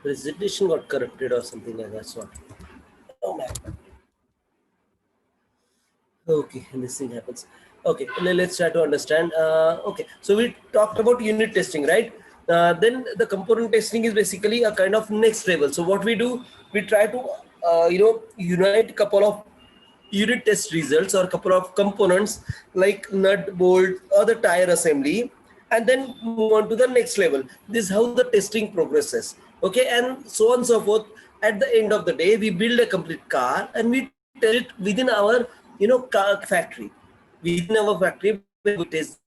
presentation got corrupted or something like that. So, oh man. Okay, this thing happens. Okay, let's try to understand. Okay, so we talked about unit testing, right? Then the component testing is basically a kind of next level. So what we do, we try to unite a couple of unit test results or a couple of components like nut, bolt, or the tire assembly, and then move on to the next level. This is how the testing progresses. Okay, and so on and so forth. At the end of the day, we build a complete car and we test it within our car factory. Within our factory, we test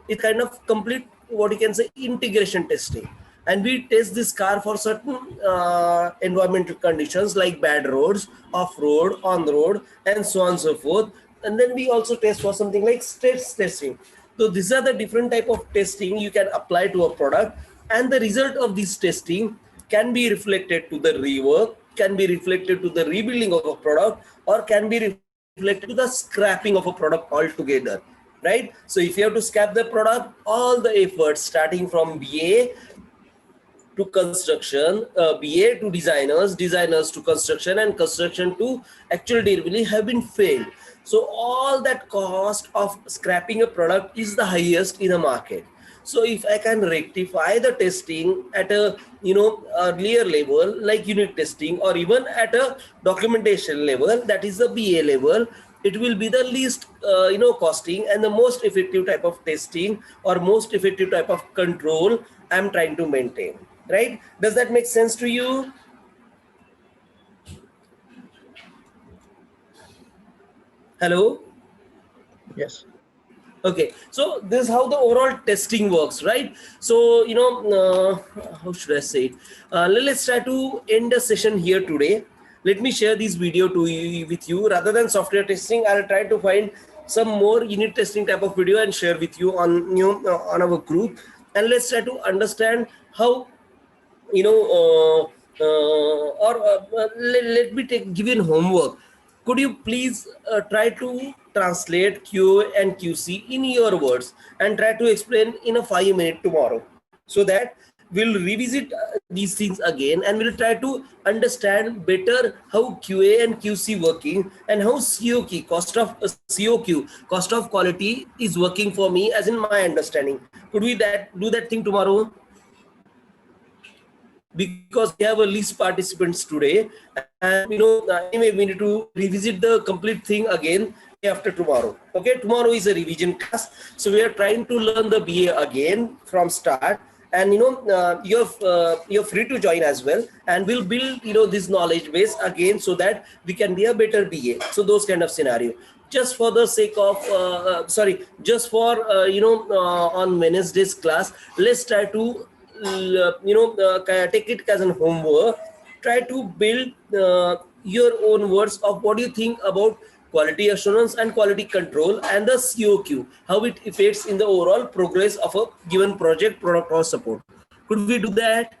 it kind of complete what you can say integration testing, and we test this car for certain environmental conditions like bad roads, off road, on the road, and so on and so forth. And then we also test for something like stress testing. So these are the different type of testing you can apply to a product, and the result of this testing can be reflected to the rework, can be reflected to the rebuilding of a product, or can be reflected to the scrapping of a product altogether, right? So if you have to scrap the product, all the efforts starting from BA to construction, BA to designers, designers to construction, and construction to actual delivery have been failed. So all that cost of scrapping a product is the highest in the market. So if I can rectify the testing at a earlier level like unit testing, or even at a documentation level, that is the BA level, it will be the least costing and the most effective type of testing or most effective type of control I'm trying to maintain, right? Does that make sense to you? Hello? Yes. Okay, so this is how the overall testing works, right? So how should I say it? Let's try to end the session here today. Let me share this video with you. Rather than software testing, I'll try to find some more unit testing type of video and share with you on on our group. And let's try to understand how let me give you homework. Could you please try to translate QA and QC in your words and try to explain in a 5 minute tomorrow, so that we'll revisit these things again and we'll try to understand better how QA and QC working and how COQ, cost of quality, is working for me as in my understanding. Could we do that thing tomorrow? Because we have a least participants today, and anyway we need to revisit the complete thing again after tomorrow. Okay, tomorrow is a revision class, so we are trying to learn the BA again from start, and you're free to join as well, and we'll build this knowledge base again so that we can be a better BA. So those kind of scenario, just for the sake of on Wednesday's class, let's try to take it as an homework. Try to build your own words of what you think about quality assurance and quality control and the COQ, how it affects in the overall progress of a given project, product, or support. Could we do that?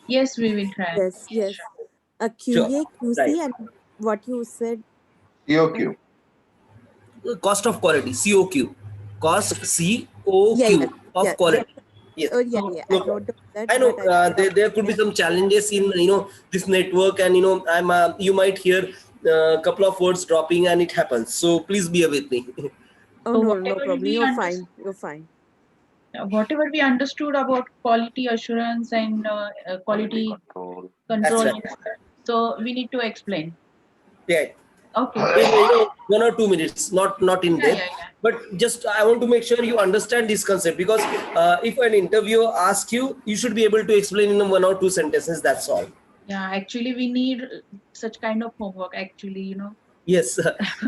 Yes, we will try. Yes. A QA, Sure. QC, Right. and what you said. COQ. Cost of quality, COQ. Cost, COQ of quality. Yes. Oh, yeah. No I problem. wrote down that. I know but there could be some challenges in this network, and you might hear a couple of words dropping, and it happens. So please bear with me. Oh, So no whatever problem. we You're fine. You're fine. Whatever we understood about quality assurance and quality control, That's right. so we need to explain. Yeah. Okay. 1 or 2 minutes, not in depth, but just I want to make sure you understand this concept, because if an interviewer asks you, you should be able to explain in 1 or 2 sentences. That's all. Yeah, actually we need such kind of homework, actually, Yes,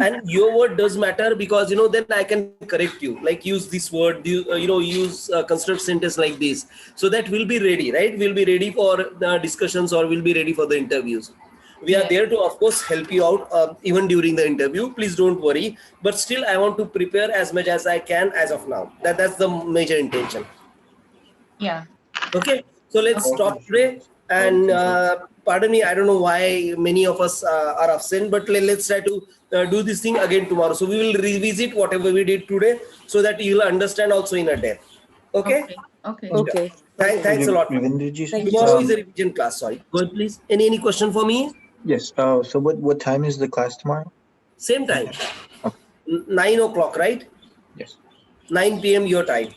and your word does matter, because then I can correct you, like use this word, use construct sentence like this, so that we'll be ready, right? We'll be ready for the discussions, or we'll be ready for the interviews. We are Yeah. there to, of course, help you out even during the interview. Please don't worry. But still, I want to prepare as much as I can as of now. That's the major intention. Yeah. Okay, so let's Okay. stop today. And pardon me, I don't know why many of us are absent, but let's try to do this thing again tomorrow. So we will revisit whatever we did today so that you'll understand also in a depth. Okay? Okay. Okay. Thanks a lot. Ravindraji, Thank you. Tomorrow is a revision class. Sorry. Go ahead, please. Any question for me? yes. So what time is the class tomorrow? Same time. Okay. 9 o'clock, right? Yes. 9 p.m. your time.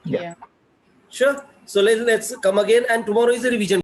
Yeah. Yeah. Sure. So let's come again. And tomorrow is a revision.